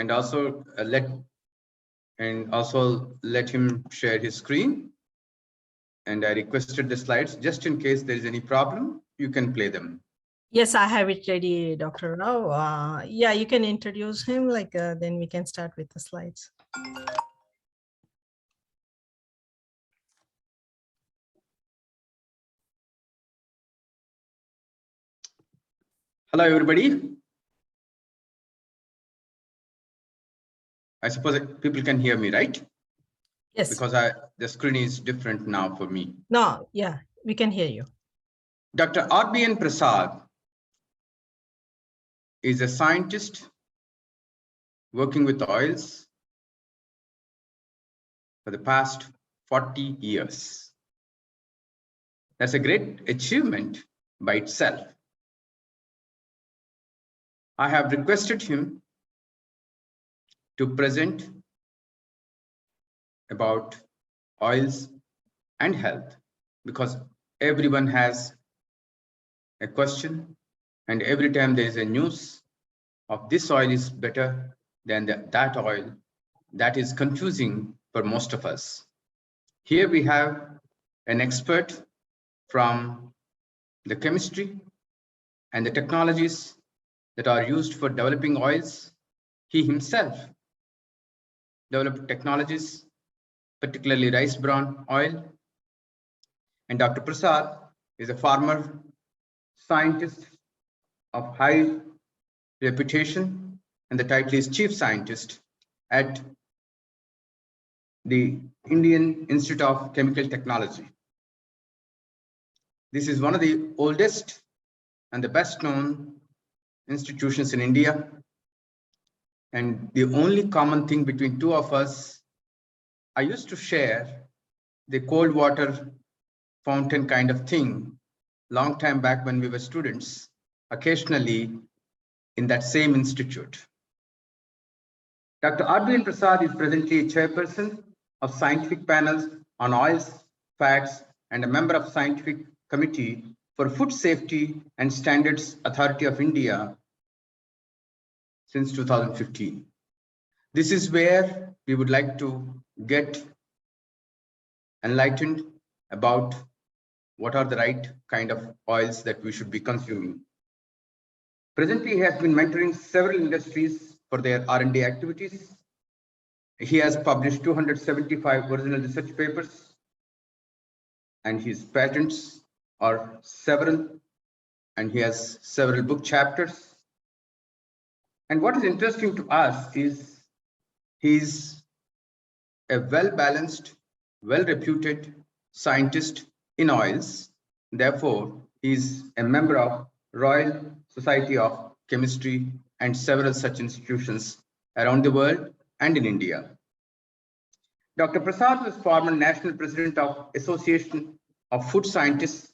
and also let him share his screen. And I requested the slides just in case there is any problem, you can play them. Yes, I have it ready, Dr. Rao. Yeah, you can introduce him, then we can start with the slides. Hello, everybody. I suppose people can hear me, right? Yes. Because the screen is different now for me. No, yeah, we can hear you. Dr. RBN Prasad is a scientist working with oils for the past 40 years. That's a great achievement by itself. I have requested him to present about oils and health because everyone has a question, and every time there is a news of this oil is better than that oil, that is confusing for most of us. Here we have an expert from the chemistry and the technologies that are used for developing oils. He himself developed technologies, particularly rice bran oil. And Dr. Prasad is a former scientist of high reputation, and the title is Chief Scientist at the Indian Institute of Chemical Technology. This is one of the oldest and the best known institutions in India. And the only common thing between two of us, I used to share the cold water fountain kind of thing long time back when we were students, occasionally in that same institute. Dr. RBN Prasad is presently a chairperson of scientific panels on oils, fats, and a member of scientific committee for Food Safety and Standards Authority of India since 2015. This is where we would like to get enlightened about what are the right kind of oils that we should be consuming. Presently, he has been mentoring several industries for their R&D activities. He has published 275 original research papers, and his patents are several, and he has several book chapters. And what is interesting to us is he's a well-balanced, well-reputed scientist in oils. Therefore, he's a member of Royal Society of Chemistry and several such institutions around the world and in India. Dr. Prasad was former national president of Association of Food Scientists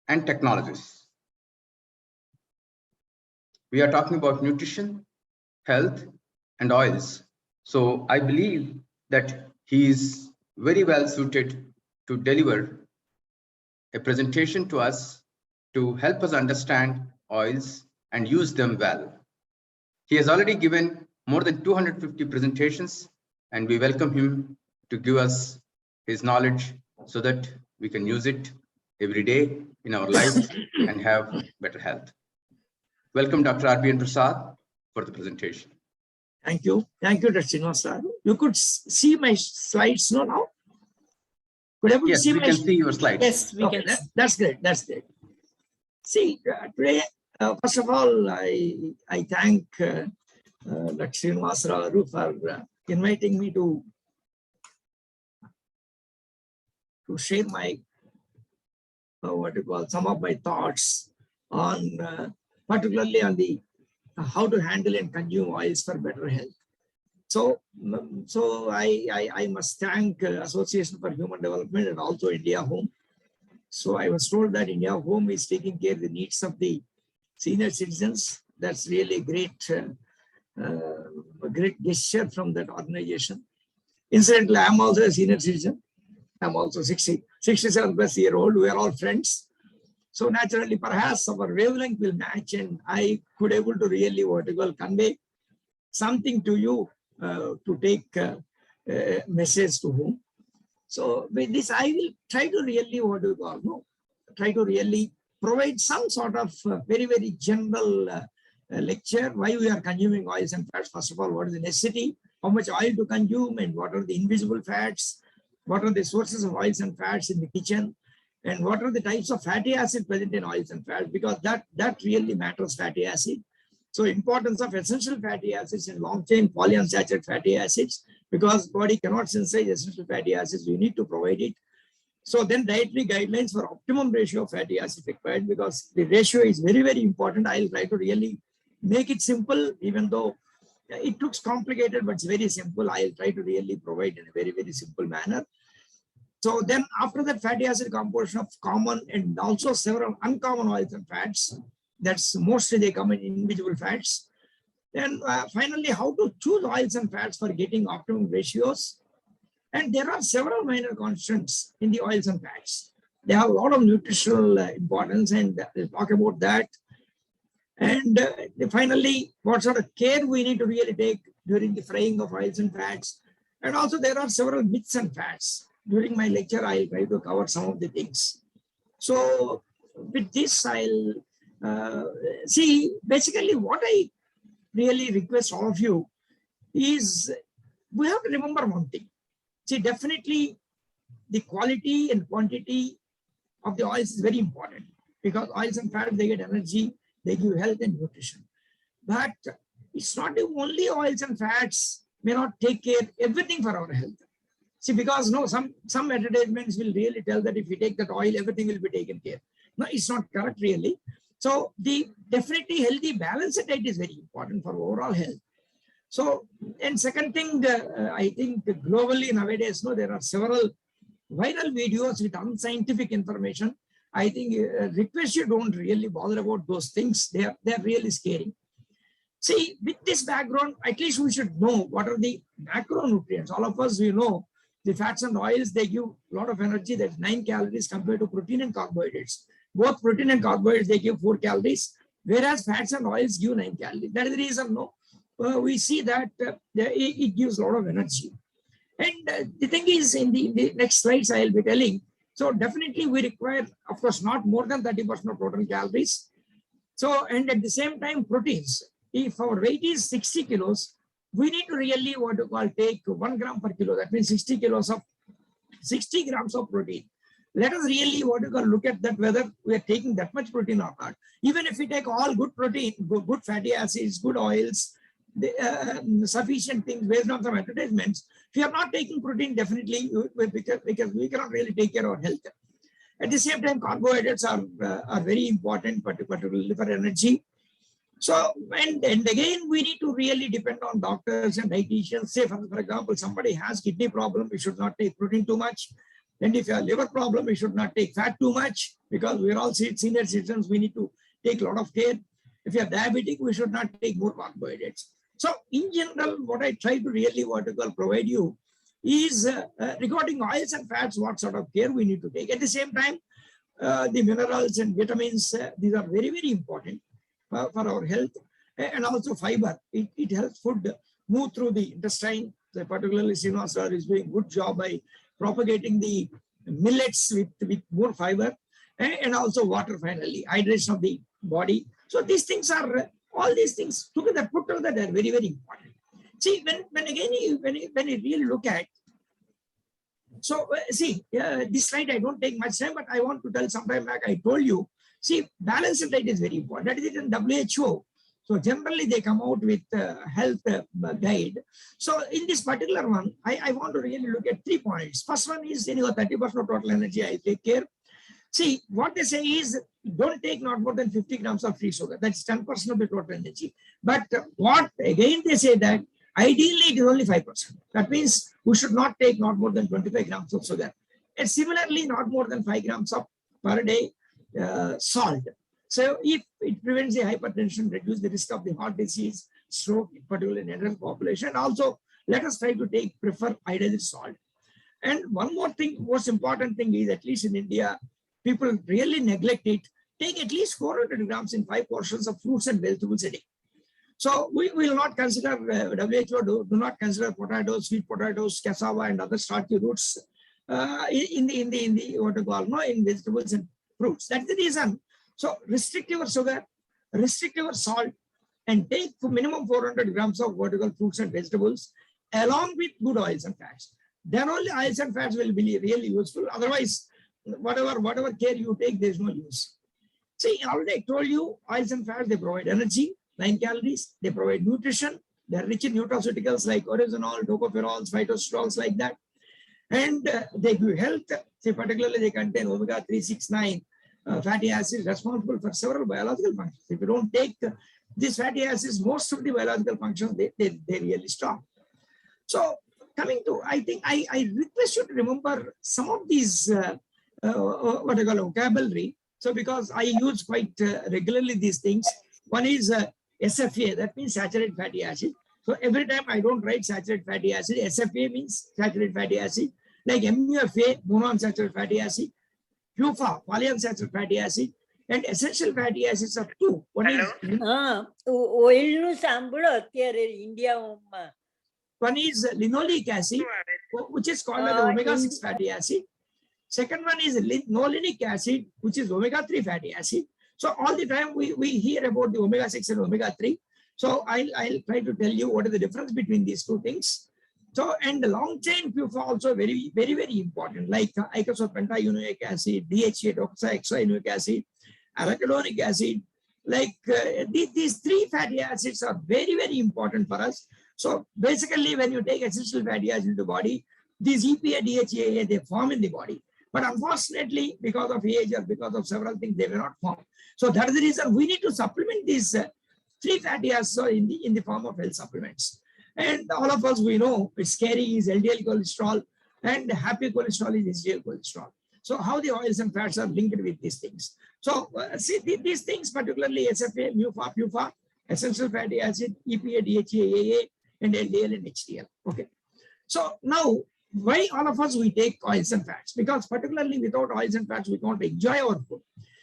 and Technologists. We are talking about nutrition, health, and oils. So I believe that he is very well suited to deliver a presentation to us to help us understand oils and use them well. He has already given more than 250 presentations, and we welcome him to give us his knowledge so that we can use it every day in our lives and have better health. Welcome, Dr. RBN Prasad, for the presentation. Thank you. Thank you, Dr. Srinivas. You could see my slides now? Yes, we can see your slides. Yes, we Okay, can. that's great. That's great. See, today, first of all, I thank Dr. Srinivas for inviting me to share my some of my thoughts on particularly on the how to handle and consume oils for better health. So I must thank Association for Human Development and also India Home. So I was told that India Home is taking care of the needs of the senior citizens. That's really a great gesture from that organization. Incidentally, I'm also a senior citizen. I'm also 67 plus year old. We are all friends. So naturally, perhaps our wavelength will match, and I could able to really convey something to you to take message to whom. So with this, I will try to really, try to really provide some sort of very, very general lecture, why we are consuming oils and fats. First of all, what is the necessity, how much oil to consume, and what are the invisible fats, what are the sources of oils and fats in the kitchen, and what are the types of fatty acid present in oils and fats, because that really matters, fatty acid. So importance of essential fatty acids and long chain polyunsaturated fatty acids, because body cannot synthesize essential fatty acids, you need to provide it. So then dietary guidelines for optimum ratio of fatty acids required, because the ratio is very, very important. I'll try to really make it simple, even though it looks complicated, but it's very simple. I'll try to really provide in a very, very simple manner. So then after that, fatty acid composition of common and also several uncommon oils and fats. That's mostly they come in individual fats. Then finally, how to choose oils and fats for getting optimum ratios. And there are several minor constants in the oils and fats. They have a lot of nutritional importance, and we'll talk about that. And finally, what sort of care we need to really take during the frying of oils and fats. And also there are several myths and facts. During my lecture, I'll try to cover some of the things. So with this, I'll see, basically what I really request all of you is, we have to remember one thing. See, definitely the quality and quantity of the oils is very important, because oils and fats, they get energy, they give health and nutrition. But it's not the only oils and fats may not take care everything for our health. See, because no, some advertisements will really tell that if you take that oil, everything will be taken care. No, it's not correct really. So the definitely healthy balanced diet is very important for overall health. So, and second thing, I think globally nowadays, no, there are several viral videos with unscientific information. I think request you don't really bother about those things. They're really scary. See, with this background, at least we should know what are the macronutrients. All of us, we know the fats and oils, they give a lot of energy. That's 9 calories compared to protein and carbohydrates. Both protein and carbohydrates, they give 4 calories, whereas fats and oils give 9 calories. That is the reason, no, we see that it gives a lot of energy. And the thing is, in the next slides, I'll be telling. So definitely we require, of course, not more than 30% of total calories. So, and at the same time, proteins. If our weight is 60 kilos, we need to really what to call take 1 gram per kilo. That means 60 grams of protein. Let us really what to call look at that, whether we are taking that much protein or not. Even if we take all good protein, good fatty acids, good oils, sufficient things based on some advertisements, if you are not taking protein, definitely because we cannot really take care of our health. At the same time, carbohydrates are very important, particularly for energy. So, and again, we need to really depend on doctors and dietitians. Say, for example, somebody has kidney problem, we should not take protein too much. And if you have liver problem, we should not take fat too much, because we're all senior citizens, we need to take a lot of care. If you are diabetic, we should not take more carbohydrates. So in general, what I try to really provide you is regarding oils and fats, what sort of care we need to take. At the same time, the minerals and vitamins, these are very, very important for our health. And also fiber, it helps food move through the intestine. So particularly Srinivas is doing a good job by propagating the millets with more fiber, and also water, finally, hydration of the body. So these things are, all these things together, put together, they're very, very important. See, when you really look at, so see, this slide, I don't take much time, but I want to tell sometime back, I told you, see, balanced diet is very important. That is in WHO. So generally they come out with health guide. So in this particular one, I want to really look at 3 points. First one is, 30% of total energy, I take care. See, what they say is, don't take not more than 50 grams of free sugar. That's 10% of the total energy. But what, again, they say that ideally it is only 5%. That means we should not take not more than 25 grams of sugar. And similarly, not more than 5 grams of per day salt. So if it prevents the hypertension, reduce the risk of the heart disease, stroke, particularly in adult population. Also, let us try to prefer iodized salt. And one more thing, most important thing is, at least in India, people really neglect it. Take at least 400 grams in 5 portions of fruits and vegetables a day. So we will not consider, WHO do not consider potatoes, sweet potatoes, cassava and other starchy roots in the what you call, no, in vegetables and fruits. That's the reason. So restrict your sugar, restrict your salt, and take minimum 400 grams of vertical fruits and vegetables along with good oils and fats. Then only oils and fats will be really useful. Otherwise, whatever care you take, there's no use. See, already I told you, oils and fats, they provide energy, 9 calories, they provide nutrition, they're rich in nutraceuticals like oryzanol, tocopherols, phytosterols like that. And they give health. See, particularly they contain omega-3, 6, 9 fatty acids responsible for several biological functions. If you don't take these fatty acids, most of the biological functions, they really stop. So coming to, I think I request you to remember some of these, what I call vocabulary. So because I use quite regularly these things. One is SFA, that means saturated fatty acid. So every time I don't write saturated fatty acid, SFA means saturated fatty acid. Like MUFA, monounsaturated fatty acid. PUFA, polyunsaturated fatty acid. And essential fatty acids are two. One is linoleic acid, which is called as omega-6 fatty acid. Second one is linolenic acid, which is omega-3 fatty acid. So all the time we hear about the omega-6 and omega-3. So I'll try to tell you what is the difference between these two things. So, and the long chain PUFA also very important, like icosapentaenoic acid, DHA, deoxyribonucleic acid, arachidonic acid. Like these 3 fatty acids are very important for us. So basically, when you take essential fatty acids into the body, these EPA, DHA, they form in the body. But unfortunately, because of age or because of several things, they will not form. So that is the reason we need to supplement these 3 fatty acids in the form of health supplements. And all of us, we know it's scary is LDL cholesterol and happy cholesterol is HDL cholesterol. So how the oils and fats are linked with these things. So see these things, particularly SFA, MUFA, PUFA, essential fatty acid, EPA, DHA, AA, and LDL and HDL. Okay. So now, why all of us we take oils and fats? Because particularly without oils and fats, we can't enjoy our food.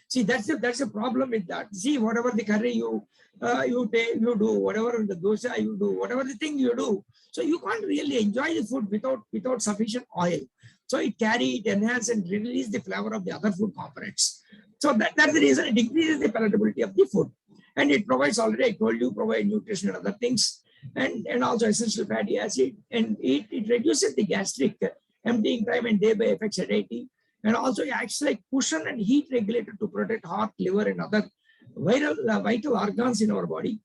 See, that's a problem with that. See, whatever the curry you do, whatever the dosa you do, whatever the thing you do, so you can't really enjoy the food without sufficient oil. So it enhance and release the flavor of the other food components. So that's the reason it increases the palatability of the food. And it provides, already I told you, provide nutrition and other things, and also essential fatty acid, and it reduces the gastric emptying time and thereby affects satiety. And also it acts like cushion and heat regulator to protect heart, liver, and other vital organs in our body.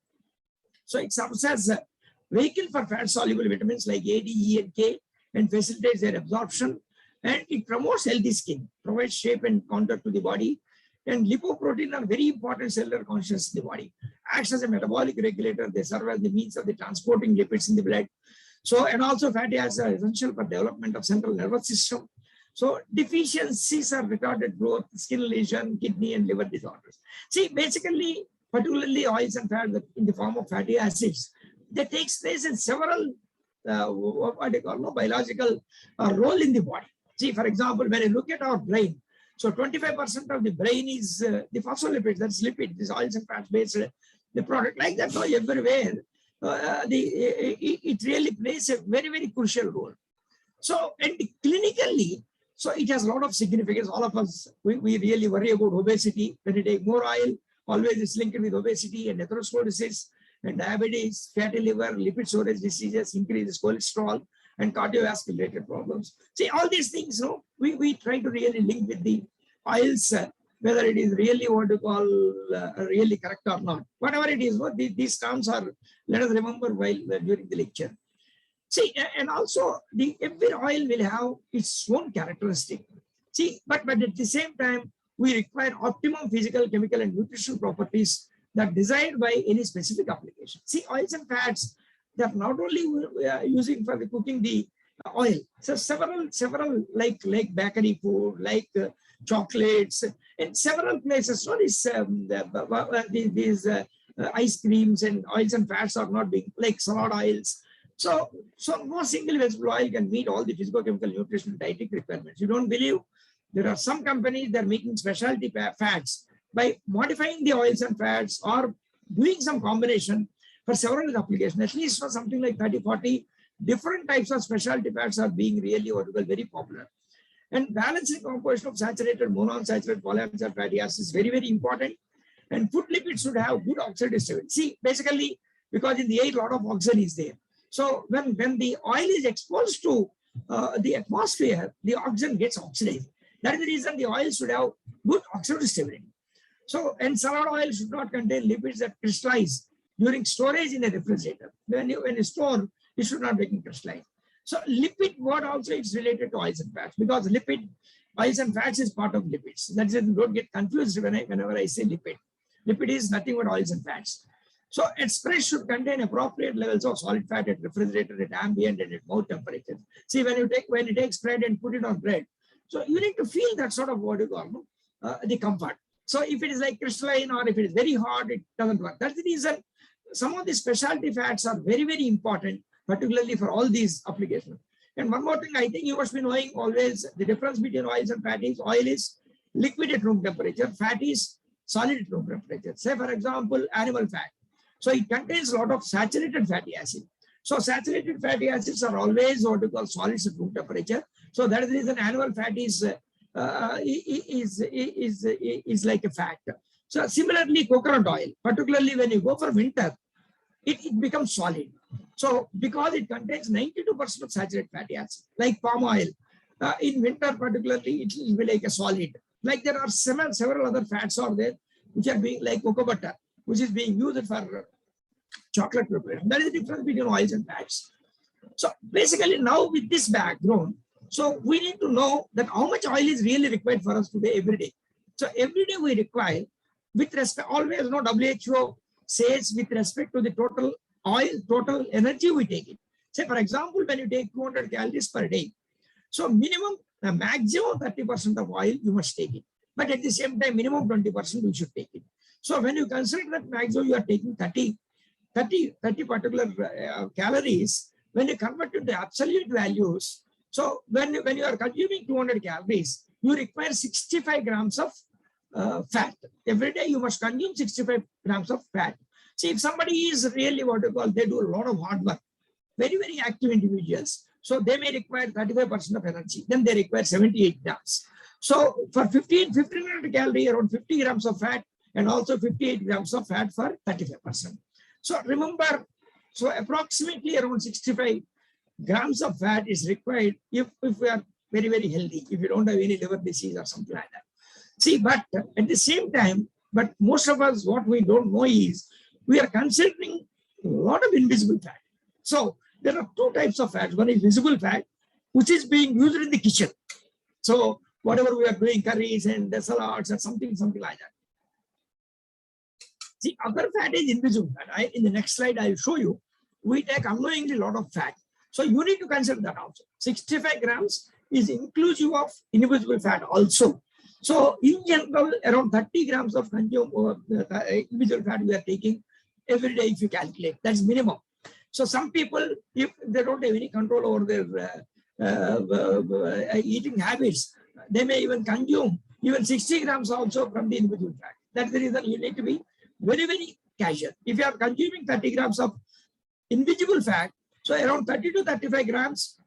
So it serves as a vehicle for fat-soluble vitamins like A, D, E, and K, and facilitates their absorption. And it promotes healthy skin, provides shape and contour to the body. And lipoprotein are very important cellular constituents in the body. Acts as a metabolic regulator. They serve as the means of the transporting lipids in the blood. So, and also fatty acids are essential for development of central nervous system. So deficiencies are retarded growth, skin lesion, kidney and liver disorders. See, basically, particularly oils and fats in the form of fatty acids, that takes place in several biological role in the body. See, for example, when you look at our brain, so 25% of the brain is the phospholipids, that's lipid, this oils and fats based the product like that. So everywhere, it really plays a very crucial role. So, and clinically, so it has a lot of significance. All of us, we really worry about obesity. When you take more oil, always it's linked with obesity and atherosclerosis and diabetes, fatty liver, lipid storage diseases, increases cholesterol and cardiovascular related problems. See, all these things, we try to really link with the oils, whether it is really what you call really correct or not. Whatever it is, these terms are, let us remember while during the lecture. See, and also every oil will have its own characteristic. See, but at the same time, we require optimum physical, chemical, and nutritional properties that are desired by any specific application. See, oils and fats, they're not only using for the cooking the oil. So several like bakery food, like chocolates, and several places. So these ice creams and oils and fats are not being like salad oils. So no single vegetable oil can meet all the physicochemical, nutritional, dietary requirements. You don't believe? There are some companies that are making specialty fats by modifying the oils and fats or doing some combination. for several applications, at least for something like 30, 40 different types of specialty fats are being really what we call very popular. And balancing composition of saturated, monounsaturated, polyunsaturated fatty acids is very, very important. And food lipids should have good oxidative stability. See, basically, because in the air, a lot of oxygen is there. So when the oil is exposed to the atmosphere, the oxygen gets oxidized. That is the reason the oil should have good oxidative stability. So, and salad oil should not contain lipids that crystallize during storage in a refrigerator. When you store, it should not become crystallized. So lipid word also is related to oils and fats, because lipid, oils and fats is part of lipids. That's it. Don't get confused whenever I say lipid. Lipid is nothing but oils and fats. So express should contain appropriate levels of solid fat at refrigerator, at ambient, and at mouth temperature. See, when you take spread and put it on bread, so you need to feel that sort of what you call the comfort. So if it is like crystalline or if it is very hard, it doesn't work. That's the reason some of the specialty fats are very, very important, particularly for all these applications. And one more thing, I think you must be knowing always the difference between oils and fat is oil is liquid at room temperature, fat is solid at room temperature. Say, for example, animal fat. So it contains a lot of saturated fatty acid. So saturated fatty acids are always what we call solids at room temperature. So that is the reason animal fat is like a fat. So similarly, coconut oil, particularly when you go for winter, it becomes solid. So because it contains 92% of saturated fatty acids, like palm oil, in winter particularly, it will be like a solid. Like there are several other fats are there, which are being like cocoa butter, which is being used for chocolate preparation. That is the difference between oils and fats. So basically now with this background, so we need to know that how much oil is really required for us today every day. So every day we require, with respect, always no WHO says with respect to the total oil, total energy we take it. Say for example, when you take 200 calories per day, so minimum, the maximum 30% of oil you must take it. But at the same time, minimum 20% you should take it. So when you consider that maximum you are taking 30 particular calories, when you convert to the absolute values, so when you are consuming 200 calories, you require 65 grams of fat. Every day you must consume 65 grams of fat. See, if somebody is really what you call, they do a lot of hard work, very, very active individuals. So they may require 35% of energy, then they require 78 grams. So for 1500 calories, around 50 grams of fat, and also 58 grams of fat for 35%. So remember, so approximately around 65 grams of fat is required if we are very, very healthy, if you don't have any liver disease or something like that. See, but at the same time, but most of us, what we don't know is, we are considering a lot of invisible fat. So there are two types of fats. One is visible fat, which is being used in the kitchen. So whatever we are doing, curries and salads and something like that. See, other fat is invisible fat. In the next slide, I will show you. We take unknowingly a lot of fat. So you need to consider that also. 65 grams is inclusive of invisible fat also. So in general, around 30 grams of invisible fat we are taking every day if you calculate. That's minimum. So some people, if they don't have any control over their eating habits, they may even consume even 60 grams also from the invisible fat. That's the reason you need to be very, very casual. If you are consuming 30 grams of invisible fat, so around 30 to 35 grams,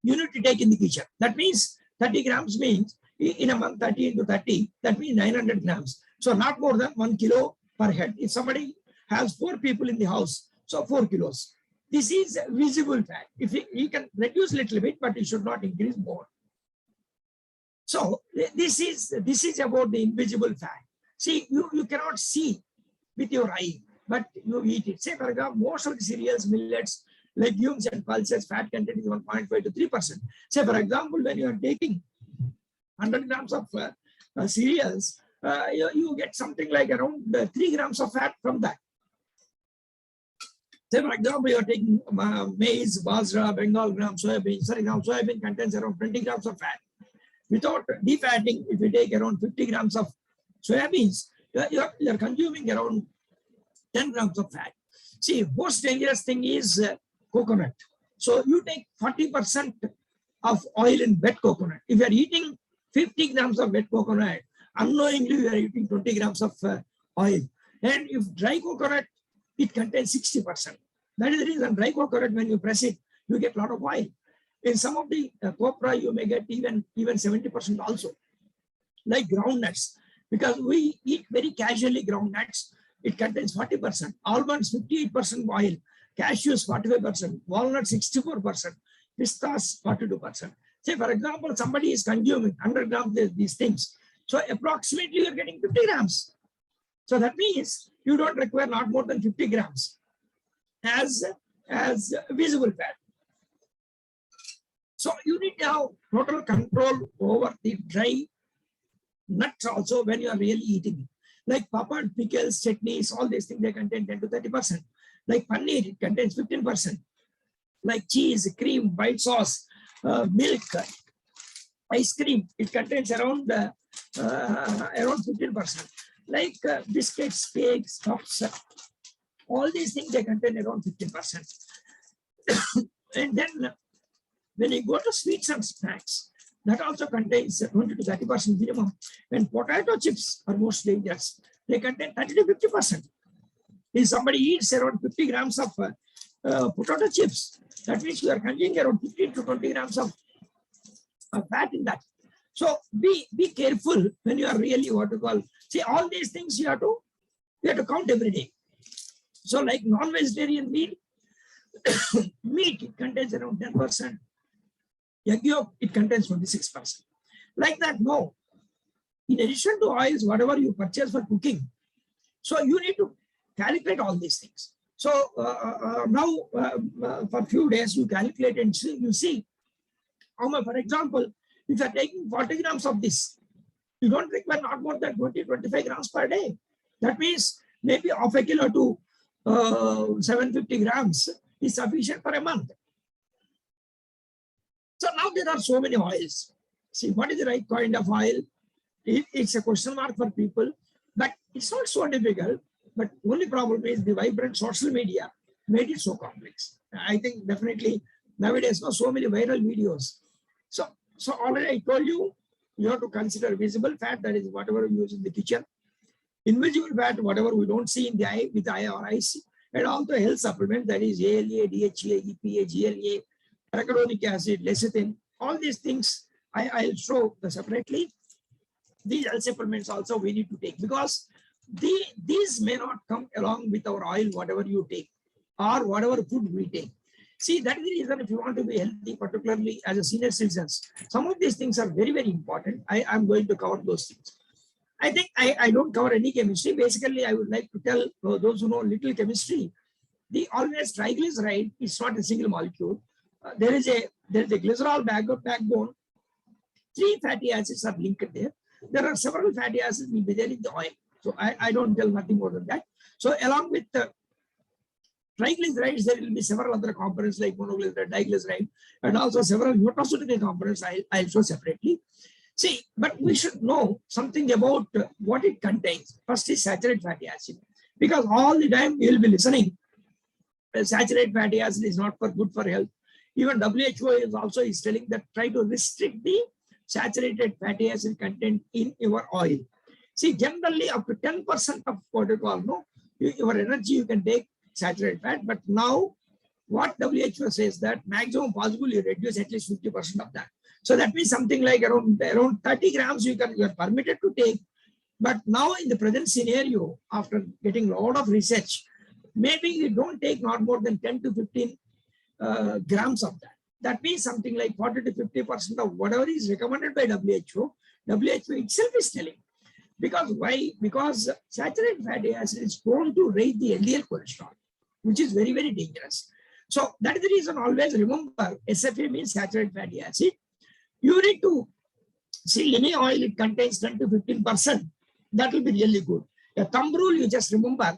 you need to take in the kitchen. That means 30 grams means in a month, 30 into 30, that means 900 grams. So not more than 1 kilo per head. If somebody has 4 people in the house, so 4 kilos. This is visible fat. If you can reduce a little bit, but it should not increase more. So this is about the invisible fat. See, you cannot see with your eye, but you eat it. Say, for example, most of the cereals, millets, legumes and pulses, fat content is 1.5 to 3%. Say, for example, when you are taking 100 grams of cereals, you get something like around 3 grams of fat from that. Say, for example, you are taking maize, bajra, Bengal gram, soybean. For example, soybean contains around 20 grams of fat. Without defatting, if you take around 50 grams of soybeans, you are consuming around 10 grams of fat. See, most dangerous thing is coconut. So you take 40% of oil in wet coconut. If you are eating 50 grams of wet coconut, unknowingly you are eating 20 grams of oil. And if dry coconut it contains 60%. That is the reason dry coconut, when you press it, you get a lot of oil. In some of the copra, you may get even 70% also. Like groundnuts, because we eat very casually groundnuts, it contains 40%, almonds 58% oil, cashews 45%, walnuts 64%, pistas 42%. Say, for example, somebody is consuming 100 grams of these things. So approximately you're getting 50 grams. So that means you don't require not more than 50 grams as visible fat. So you need to have total control over the dry nuts also when you are really eating it. Like papad, pickles, chutneys, all these things, they contain 10 to 30%. Like paneer, it contains 15%. Like cheese, cream, white sauce, milk, ice cream, it contains around 15%. Like biscuits, cakes, cups, all these things, they contain around 15%. And then when you go to sweets and snacks, that also contains 20 to 30% minimum. And potato chips are most dangerous. They contain 30 to 50%. If somebody eats around 50 grams of potato chips, that means you are consuming around 15 to 20 grams of fat in that. So be careful when you are really what to call. See, all these things you have to count every day. So like non-vegetarian meat, meat, it contains around 10%. Egg yolk, it contains 26%. Like that, no. In addition to oils, whatever you purchase for cooking, so you need to calculate all these things. So now for a few days you calculate and you see how much, for example, if you are taking 40 grams of this, you don't require not more than 20-25 grams per day. That means maybe half a kilo to 750 grams is sufficient for a month. So now there are so many oils. See, what is the right kind of oil? It's a question mark for people, but it's not so difficult. But only problem is the vibrant social media made it so complex. I think definitely nowadays so many viral videos. So already I told you, you have to consider visible fat, that is whatever we use in the kitchen. Invisible fat, whatever we don't see in the eye with eye or eyes, and also health supplement, that is ALA, DHA, EPA, GLA, arachidonic acid, lecithin, all these things I'll show separately. These health supplements also we need to take, because these may not come along with our oil, whatever you take, or whatever food we take. See, that is the reason if you want to be healthy, particularly as a senior citizens, some of these things are very, very important. I'm going to cover those things. I think I don't cover any chemistry. Basically, I would like to tell those who know little chemistry, the always triglyceride is not a single molecule. There is a glycerol backbone. 3 fatty acids are linked there. There are several fatty acids will be there in the oil. So I don't tell nothing more than that. So along with the triglycerides, there will be several other components like monoglyceride, diglyceride, and also several nutraceutical components I'll show separately. See, but we should know something about what it contains. First is saturated fatty acid, because all the time you will be listening. Saturated fatty acid is not good for health. Even WHO is telling that try to restrict the saturated fatty acid content in your oil. See, generally up to 10% of what you call your energy you can take saturated fat, but now what WHO says that maximum possible you reduce at least 50% of that. So that means something like around 30 grams you are permitted to take. But now in the present scenario, after getting a lot of research, maybe you don't take not more than 10 to 15 grams of that. That means something like 40 to 50% of whatever is recommended by WHO itself is telling. Because why? Because saturated fatty acid is prone to raise the LDL cholesterol, which is very, very dangerous. So that is the reason always remember SFA means saturated fatty acid. You need to see any oil, it contains 10 to 15%. That will be really good. A thumb rule you just remember.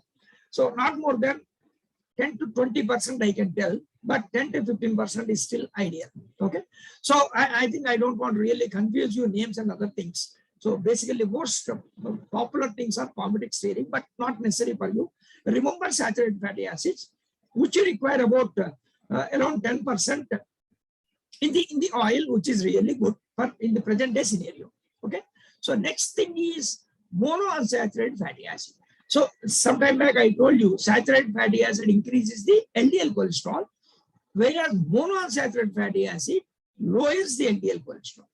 So not more than 10 to 20% I can tell, but 10 to 15% is still ideal. Okay. So I think I don't want to really confuse you names and other things. So basically most popular things are palmitic stearin, but not necessary for you. Remember saturated fatty acids, which you require about around 10% in the oil, which is really good for in the present day scenario. Okay. So next thing is monounsaturated fatty acid. So sometime back I told you saturated fatty acid increases the LDL cholesterol, whereas monounsaturated fatty acid lowers the LDL cholesterol.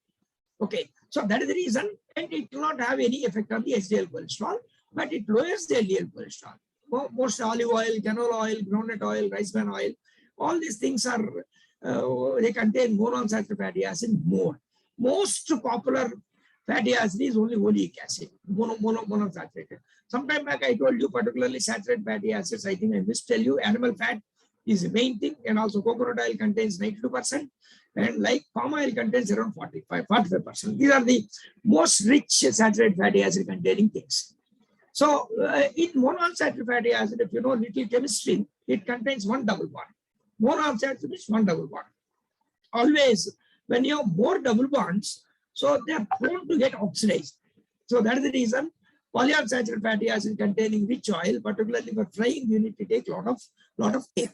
Okay, so that is the reason, and it will not have any effect on the HDL cholesterol, but it lowers the LDL cholesterol. Most olive oil, canola oil, groundnut oil, rice bran oil, all these things are, they contain monounsaturated fatty acid more. Most popular fatty acid is only oleic acid, monounsaturated. Sometime back I told you, particularly saturated fatty acids, I think I must tell you, animal fat is the main thing, and also coconut oil contains 92%, and like palm oil contains around 45%. These are the most rich saturated fatty acid containing things. So in monounsaturated fatty acid, if you know little chemistry, it contains one double bond. Monounsaturated is one double bond. Always when you have more double bonds, so they are prone to get oxidized. So that is the reason polyunsaturated fatty acid containing rich oil, particularly for frying, you need to take lot of care.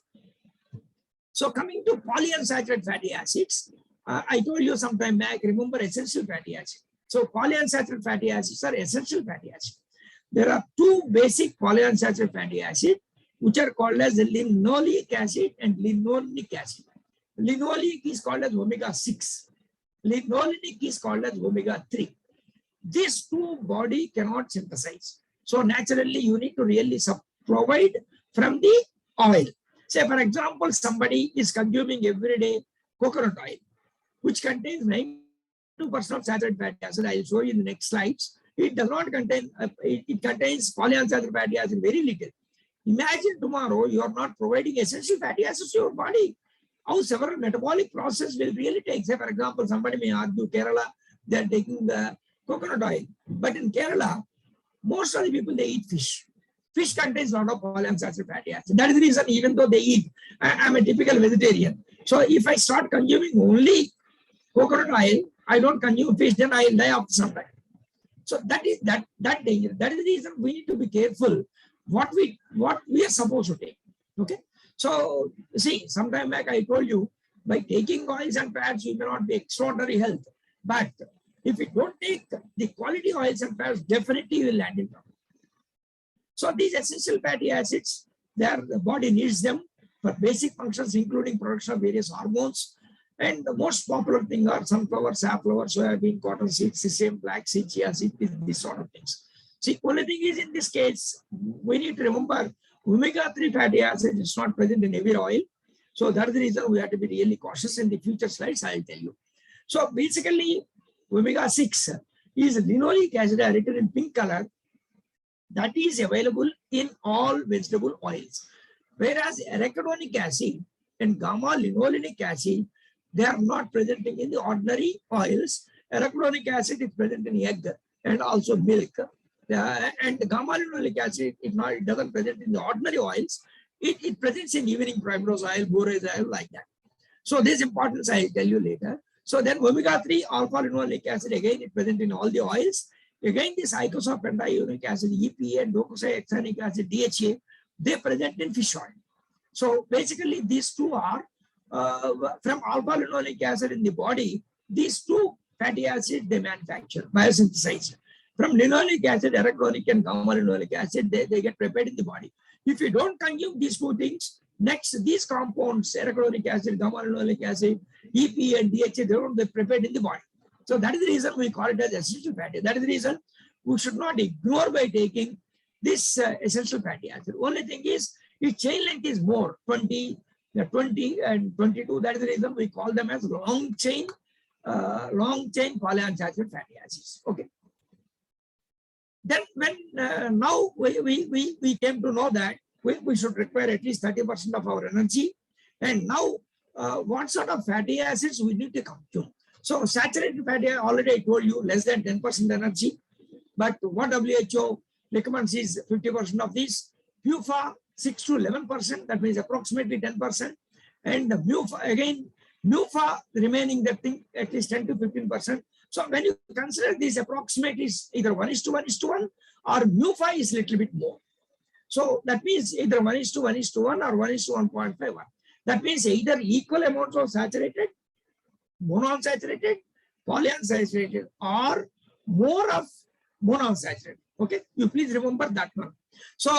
So coming to polyunsaturated fatty acids, I told you some time back, remember essential fatty acid. So polyunsaturated fatty acids are essential fatty acids. There are two basic polyunsaturated fatty acids, which are called as linoleic acid and linolenic acid. Linoleic is called as omega-6. Linolenic is called as omega-3. These two body cannot synthesize. So naturally, you need to really provide from the oil. Say, for example, somebody is consuming every day coconut oil, which contains 92% of saturated fatty acid. I will show you in the next slides. It does not contain, it contains polyunsaturated fatty acid very little. Imagine tomorrow you are not providing essential fatty acids to your body. How several metabolic process will really take. Say, for example, somebody may argue Kerala, they are taking the coconut oil. But in Kerala, most of the people, they eat fish. Fish contains a lot of polyunsaturated fatty acid. That is the reason, even though they eat, I'm a typical vegetarian. So if I start consuming only coconut oil, I don't consume fish, then I will die after some time. So that is that danger. That is the reason we need to be careful what we are supposed to take. Okay. So see, sometime back I told you, by taking oils and fats, you may not be extraordinary health. But if you don't take the quality oils and fats, definitely you will land in trouble. So these essential fatty acids, the body needs them for basic functions, including production of various hormones. And the most popular thing are sunflower, safflower, soybean, cotton seed, sesame, flaxseed, chia seed, these sort of things. See, only thing is, in this case, we need to remember omega-3 fatty acid is not present in every oil. So that's the reason we have to be really cautious. In the future slides, I'll tell you. So basically, omega-6 is linoleic acid, written in pink color, that is available in all vegetable oils. Whereas arachidonic acid and gamma-linolenic acid, they are not present in the ordinary oils. Arachidonic acid is present in egg and also milk. And the gamma-linolenic acid, it doesn't present in the ordinary oils. It presents in evening primrose oil, borage oil, like that. So this importance I will tell you later. So then omega-3 alpha-linolenic acid, again, is present in all the oils. Again, this icosapentaenoic acid, EPA, and docosahexaenic acid, DHA, they present in fish oil. So basically, these two are from alpha-linolenic acid in the body. These two fatty acids they manufacture, biosynthesize. From linoleic acid, arachidonic and gamma-linolenic acid, they get prepared in the body. If you don't consume these two things, next these compounds, arachidonic acid, gamma-linolenic acid, EPA, and DHA, they don't get prepared in the body. So that is the reason we call it as essential fatty. That is the reason we should not ignore by taking this essential fatty acid. Only thing is, its chain length is more, 20 and 22. That is the reason we call them as long chain polyunsaturated fatty acids. Okay. Then when now we came to know that we should require at least 30% of our energy. And now what sort of fatty acids we need to consume? So saturated fatty, already I told you, less than 10% energy. But what WHO recommends is 50% of these. PUFA, 6 to 11%, that means approximately 10%. And MUFA, again, MUFA remaining that thing at least 10 to 15%. So when you consider this approximately is either 1:1:1 or MUFA is little bit more. So that means either 1:1:1 or 1:1.51. That means either equal amounts of saturated, monounsaturated, polyunsaturated, or more of monounsaturated. Okay, you please remember that one. So,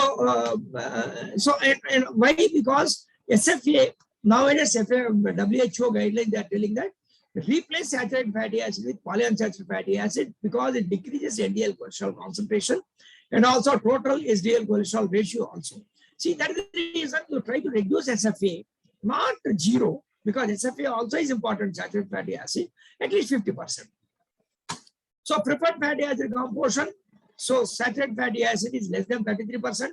and why? Because SFA, nowadays WHO guidelines, they are telling that replace saturated fatty acid with polyunsaturated fatty acid because it decreases LDL cholesterol concentration and also total HDL cholesterol ratio also. See, that is the reason you try to reduce SFA, not zero, because SFA also is important, saturated fatty acid, at least 50%. So preferred fatty acid composition, so saturated fatty acid is less than 33%,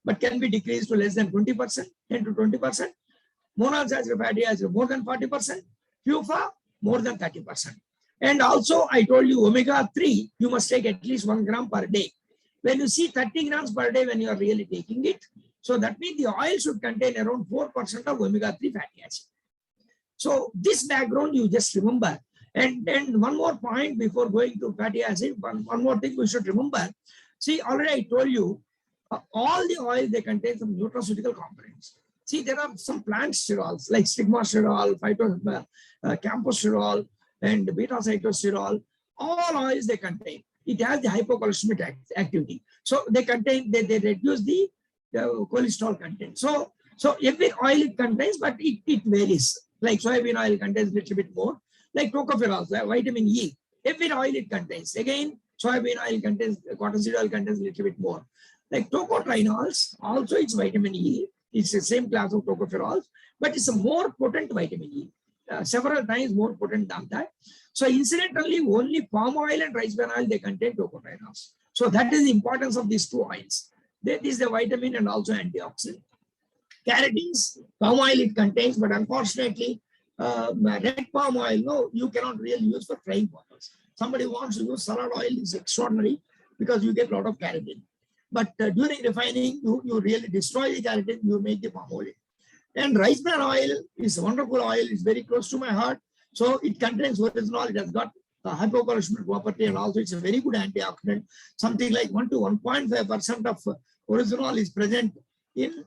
but can be decreased to less than 20%, 10 to 20%. Monounsaturated fatty acid more than 40%, PUFA more than 30%. And also I told you omega-3, you must take at least 1 gram per day. When you see 30 grams per day when you are really taking it, so that means the oil should contain around 4% of omega-3 fatty acid. So this background you just remember. And then one more point before going to fatty acid, one more thing we should remember. See, already I told you, all the oils, they contain some nutraceutical components. See, there are some plant sterols like stigmasterol, camposterol, and beta-cytosterol. All oils they contain. It has the hypocholestemic activity. So they contain, they reduce the cholesterol content. So every oil it contains, but it varies. Like soybean oil contains a little bit more. Like tocopherols, like vitamin E. Every oil it contains. Again, soybean oil contains, cottonseed oil contains a little bit more. Like tocotrienols, also it's vitamin E. It's the same class of tocopherols, but it's a more potent vitamin E. Several times more potent than that. So incidentally, only palm oil and rice bran oil, they contain tocotrienols. So that is the importance of these two oils. This is the vitamin and also antioxidant. Carotenes, palm oil it contains, but unfortunately, red palm oil, no, you cannot really use for frying purpose. Somebody wants to use salad oil, is extraordinary because you get a lot of keratin. But during refining, you really destroy the keratin, you make the palm oil. And rice bran oil is a wonderful oil, it's very close to my heart. So it contains oryzanol, it has got the hypocholestemic property, and also it's a very good antioxidant. Something like 1 to 1.5% of oryzanol is present in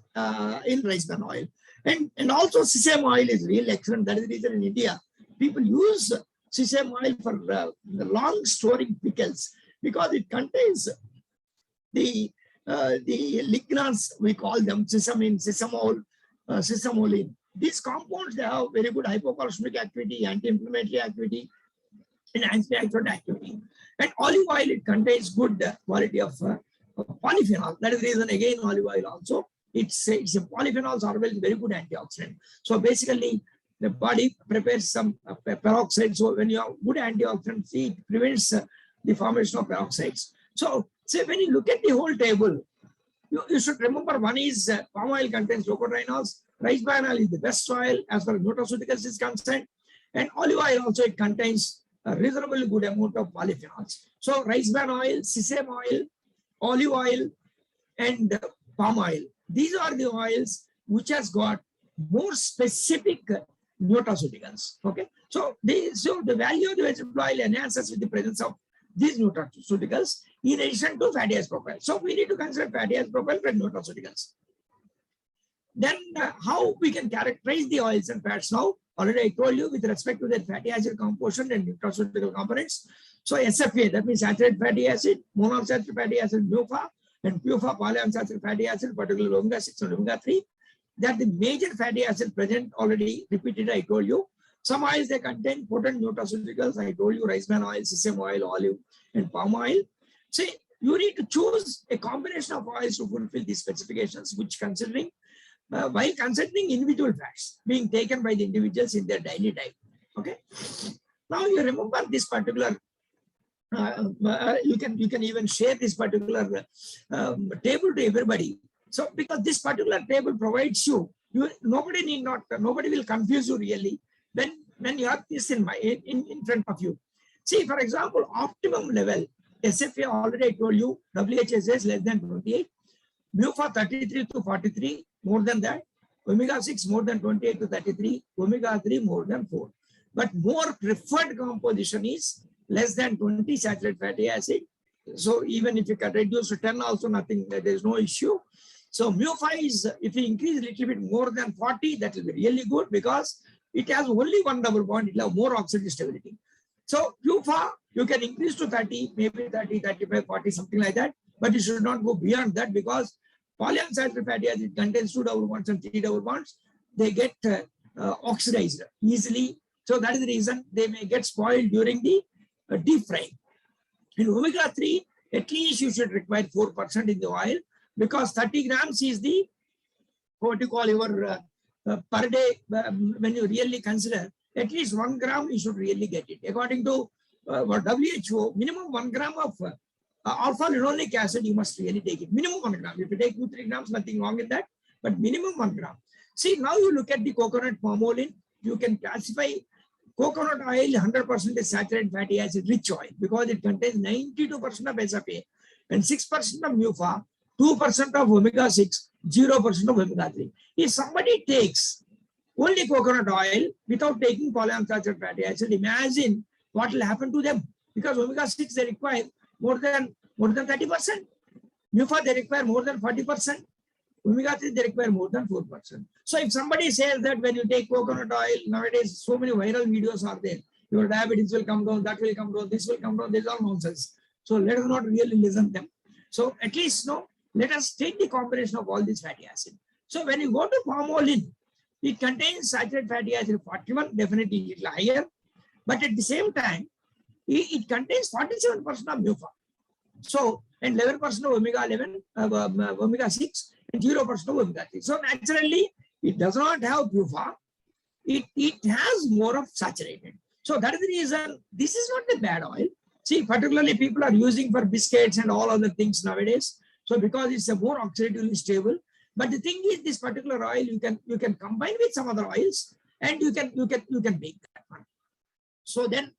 rice bran oil. And also sesame oil is really excellent. That is the reason in India, people use sesame oil for the long storing pickles because it contains the lignans, we call them sesamine, sesamolin. These compounds, they have very good hypocholestemic activity, anti-inflammatory activity, and antioxidant activity. And olive oil, it contains good quality of polyphenol. That is the reason, again, olive oil also, it's a polyphenols are very good antioxidant. So basically, the body prepares some peroxide. So when you have good antioxidants, it prevents the formation of peroxides. So say when you look at the whole table, you should remember one is palm oil contains tocotrienols, rice bran oil is the best oil as far as nutraceuticals is concerned, and olive oil also it contains a reasonably good amount of polyphenols. So rice bran oil, sesame oil, olive oil, and palm oil. These are the oils which has got more specific nutraceuticals. Okay, so the value of the vegetable oil enhances with the presence of these nutraceuticals in addition to fatty acid profile. So we need to consider fatty acid profile and nutraceuticals. Then how we can characterize the oils and fats now? Already I told you with respect to their fatty acid composition and nutraceutical components. So SFA, that means saturated fatty acid, monounsaturated fatty acid, PUFA, and PUFA polyunsaturated fatty acid, particularly omega-6 and omega-3. That the major fatty acid present already repeated, I told you. Some oils, they contain potent nutraceuticals. I told you rice bran oil, sesame oil, olive, and palm oil. See, you need to choose a combination of oils to fulfill these specifications, which considering, while considering individual fats being taken by the individuals in their daily diet. Okay. Now you remember this particular, you can even share this particular table to everybody. So because this particular table provides nobody will confuse you really when you have this in front of you. See, for example, optimum level, SFA already I told you, WHO says less than 28, PUFA 33 to 43, more than that, omega-6 more than 28 to 33, omega-3 more than 4. But more preferred composition is less than 20 saturated fatty acid. So even if you can reduce to 10 also, nothing, there is no issue. So PUFA is, if you increase a little bit more than 40, that will be really good because it has only one double bond, it will have more oxygen stability. So PUFA, you can increase to 30, maybe 30, 35, 40, something like that, but you should not go beyond that because Polyunsaturated fatty acid contains 2 double bonds and 3 double bonds. They get oxidized easily. So that is the reason they may get spoiled during the deep frying. In omega-3, at least you should require 4% in the oil, because 30 grams is the, what you call your per day, when you really consider, at least 1 gram you should really get it. According to WHO, minimum 1 gram of alpha linolenic acid you must really take it. Minimum 1 gram. If you take 2-3 grams, nothing wrong in that, but minimum 1 gram. See, now you look at the coconut palm oil, you can classify coconut oil 100% is saturated fatty acid rich oil, because it contains 92% of SFA and 6% of MUFA, 2% of omega-6, 0% of omega-3. If somebody takes only coconut oil without taking polyunsaturated fatty acid, imagine what will happen to them, because omega-6 they require more than 30%. MUFA they require more than 40%. Omega-3 they require more than 4%. So if somebody says that when you take coconut oil, nowadays so many viral videos are there, your diabetes will come down, that will come down, this will come down, this is all nonsense. So let us not really listen to them. So at least let us take the combination of all these fatty acid. So when you go to palm oil, it contains saturated fatty acid 41, definitely a little higher, but at the same time, it contains 47% of MUFA. So, and 11% of omega-11, omega-6, and 0% of omega-3. So naturally, it does not have MUFA. It has more of saturated. So that is the reason this is not a bad oil. See, particularly people are using for biscuits and all other things nowadays. So because it's a more oxidatively stable. But the thing is, this particular oil you can combine with some other oils, and you can make that one. So then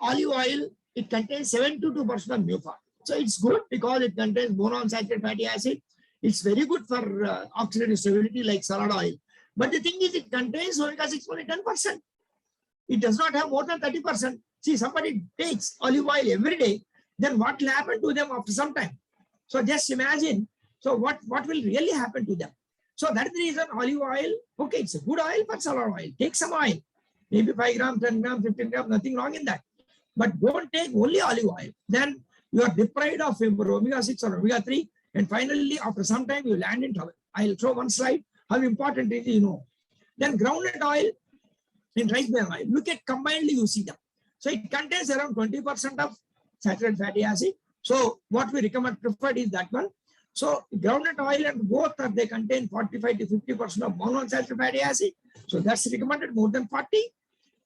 olive oil, it contains 72% of MUFA. So it's good because it contains monounsaturated fatty acid. It's very good for oxidative stability like salad oil. But the thing is, it contains omega-6 only 10%. It does not have more than 30%. See, somebody takes olive oil every day, then what will happen to them after some time? So just imagine, so what will really happen to them? So that is the reason olive oil, okay, it's a good oil for salad oil. Take some oil, maybe 5 grams, 10 grams, 15 grams, nothing wrong in that. But don't take only olive oil. Then you are deprived of omega-6 or omega-3. And finally, after some time, you land in trouble. I'll show one slide, how important it is, Then groundnut oil and rice bran oil. Look at combinedly, you see them. So it contains around 20% of saturated fatty acid. So what we recommend preferred is that one. So groundnut oil and both they contain 45 to 50% of monounsaturated fatty acid. So that's recommended more than 40.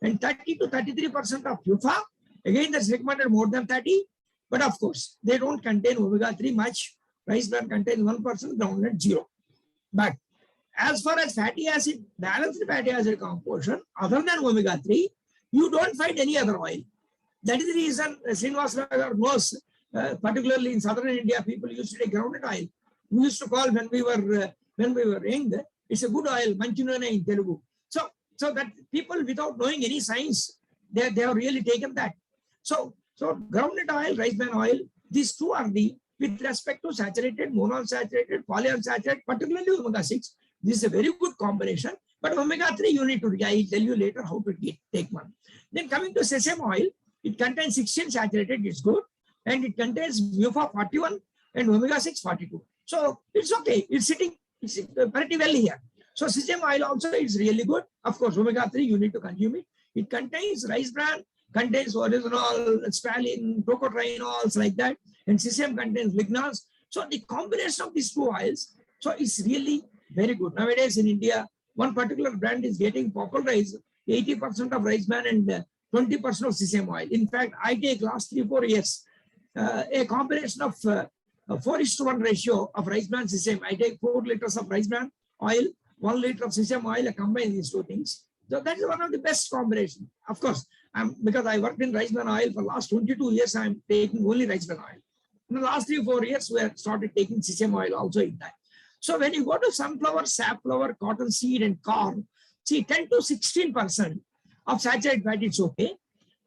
And 30 to 33% of MUFA. Again, that's recommended more than 30. But of course, they don't contain omega-3 much. Rice bran contains 1%, groundnut 0. But as far as fatty acid, balanced fatty acid composition, other than omega-3, you don't find any other oil. That is the reason Srinivasa knows, particularly in southern India, people used to take groundnut oil. We used to call when we were young, it's a good oil, Manchunana in Telugu. So that people without knowing any science, they have really taken that. So groundnut oil, rice bran oil, these two are with respect to saturated, monounsaturated, polyunsaturated, particularly omega-6, this is a very good combination. But omega-3, you need to, I'll tell you later how to take one. Then coming to sesame oil, it contains 16 saturated, it's good. And it contains MUFA 41 and omega-6 42. So it's okay, it's pretty well here. So sesame oil also is really good. Of course, omega-3, you need to consume it. It contains rice bran, contains oryzanol, spalin, tocotrienols like that. And sesame contains lignols. So the combination of these two oils, so it's really very good. Nowadays in India, one particular brand is getting popularized, 80% of rice bran and 20% of sesame oil. In fact, I take last 3-4 years, a combination of 4:1 ratio of rice bran sesame. I take 4 liters of rice bran oil, 1 liter of sesame oil, I combine these two things. So that is one of the best combination. Of course, because I worked in rice bran oil for last 22 years, I'm taking only rice bran oil. In the last 3-4 years, we have started taking sesame oil also in that. So when you go to sunflower, safflower, cottonseed, and corn, see 10 to 16% of saturated fat, it's okay.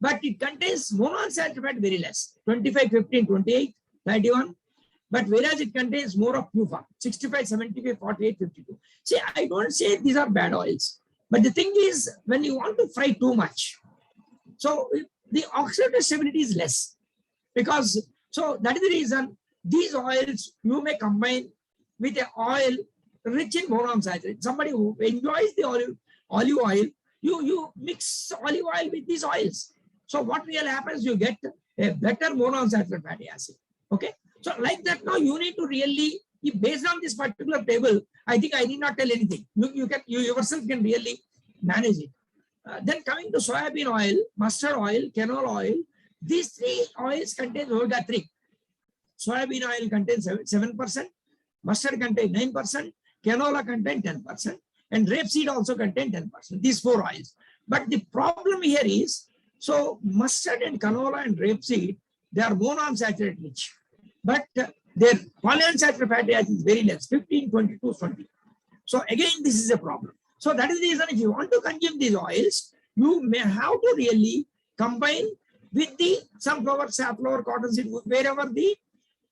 But it contains monounsaturated fat very less, 25, 15, 28, 31. But whereas it contains more of MUFA, 65, 75, 48, 52. See, I don't say these are bad oils. But the thing is, when you want to fry too much, so the oxidative stability is less. So that is the reason these oils, you may combine with an oil rich in monounsaturated. Somebody who enjoys the olive oil, you mix olive oil with these oils. So what really happens, you get a better monounsaturated fatty acid. Okay. So like that, now you need to really, based on this particular table, I think I need not tell anything. You yourself can really manage it. Then coming to soybean oil, mustard oil, canola oil, these three oils contain omega-3. Soybean oil contains 7%, mustard contains 9%, canola contains 10%, and rapeseed also contains 10%. These four oils. But the problem here is, so mustard and canola and rapeseed, they are monounsaturated rich, but their polyunsaturated fatty acid is very less, 15, 22, 20. So again, this is a problem. So that is the reason, if you want to consume these oils, you may have to really combine with the sunflower, safflower, cottonseed, wherever the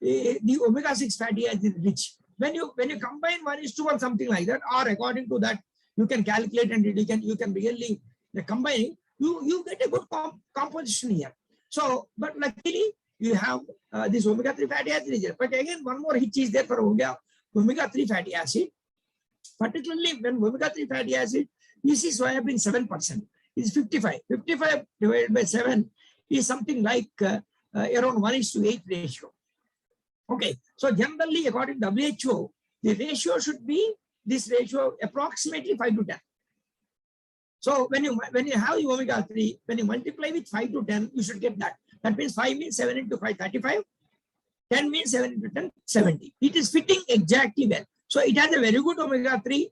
omega-6 fatty acid is rich. When you combine 1:1 something like that, or according to that, you can calculate and you can really combine. You get a good composition here. So, but luckily you have this omega-3 fatty acid here. But again, one more hitch is there for omega-3 fatty acid. Particularly when omega-3 fatty acid, you see soybean 7%, is 55. 55 divided by 7 is something like around 1:8 ratio. Okay, so generally according to WHO, the ratio should be this ratio approximately 5 to 10. So when you have the omega-3, when you multiply with 5 to 10, you should get that. That means 5 means 7 into 5, 35. 10 means 7 into 10, 70. It is fitting exactly well. So it has a very good omega-3,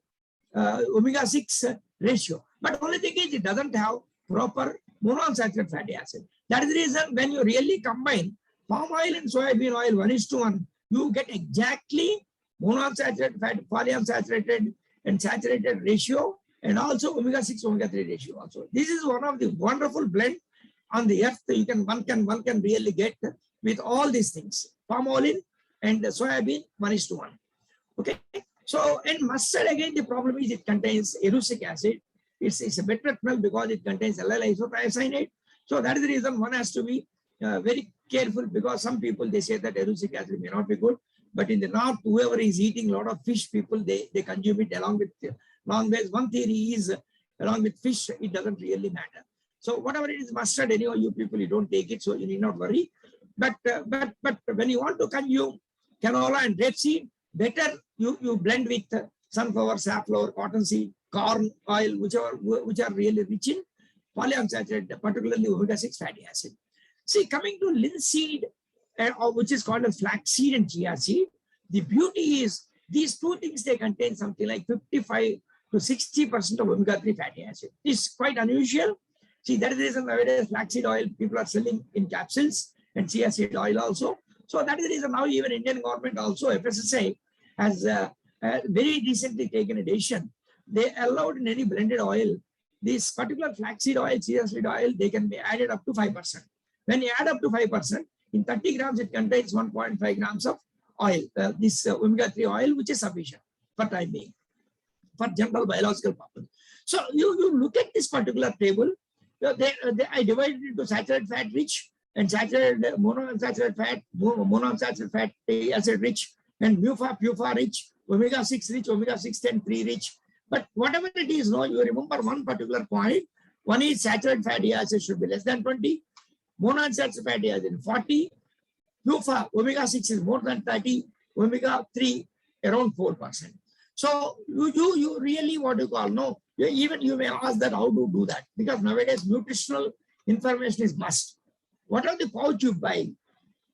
omega-6 ratio. But only thing is it doesn't have proper monounsaturated fatty acid. That is the reason when you really combine palm oil and soybean oil 1:1, you get exactly monounsaturated fat, polyunsaturated and saturated ratio, and also omega-6, omega-3 ratio also. This is one of the wonderful blend on the earth. One can really get with all these things. Palm oil and soybean 1:1. Okay. So in mustard again, the problem is it contains erucic acid. It's a better smell because it contains allyl isothiocyanate. So that is the reason one has to be very careful, because some people they say that erucic acid may not be good, but in the north, whoever is eating a lot of fish, people they consume it along with long ways. One theory is along with fish, it doesn't really matter. So whatever it is, mustard, anyhow, you people you don't take it, so you need not worry. But when you want to consume canola and rapeseed, better you blend with sunflower, safflower, cottonseed, corn oil, which are really rich in polyunsaturated, particularly omega-6 fatty acid. See, coming to linseed, which is called as flaxseed and chia seed, the beauty is these two things, they contain something like 55 to 60% of omega-3 fatty acid. It's quite unusual. See, that is the reason nowadays flaxseed oil people are selling in capsules, and chia seed oil also. So that is the reason now even Indian government also, FSSAI, has very recently taken a decision. They allowed in any blended oil, this particular flaxseed oil, chia seed oil, they can be added up to 5%. When you add up to 5%, in 30 grams, it contains 1.5 grams of oil, this omega-3 oil, which is sufficient for time being, for general biological purpose. So you look at this particular table, I divided it into saturated fat rich and saturated monounsaturated fatty acid rich, and PUFA rich, omega-6 rich, omega-6 and 3 rich. But whatever it is, no, you remember one particular point. One is saturated fatty acid should be less than 20, monounsaturated fatty acid 40, PUFA omega-6 is more than 30, omega-3 around 4%. So you really what you call, no, even you may ask that how to do that, because nowadays nutritional information is must. Whatever the pouch you buy,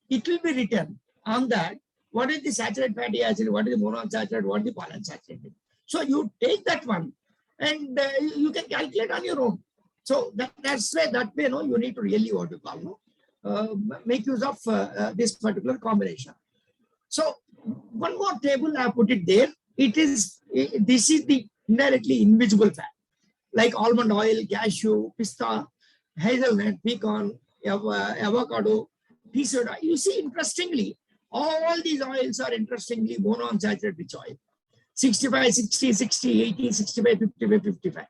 it will be written on that what is the saturated fatty acid, what is the monounsaturated, what is the polyunsaturated. So you take that one and you can calculate on your own. So that's why that way, no, you need to really what you call, no, make use of this particular combination. So one more table I put it there. This is the indirectly invisible fat, like almond oil, cashew, pista, hazelnut, pecan, avocado, pea soda. You see, interestingly, all these oils are interestingly monounsaturated rich oil. 65, 60, 60, 80, 65, 55, 55.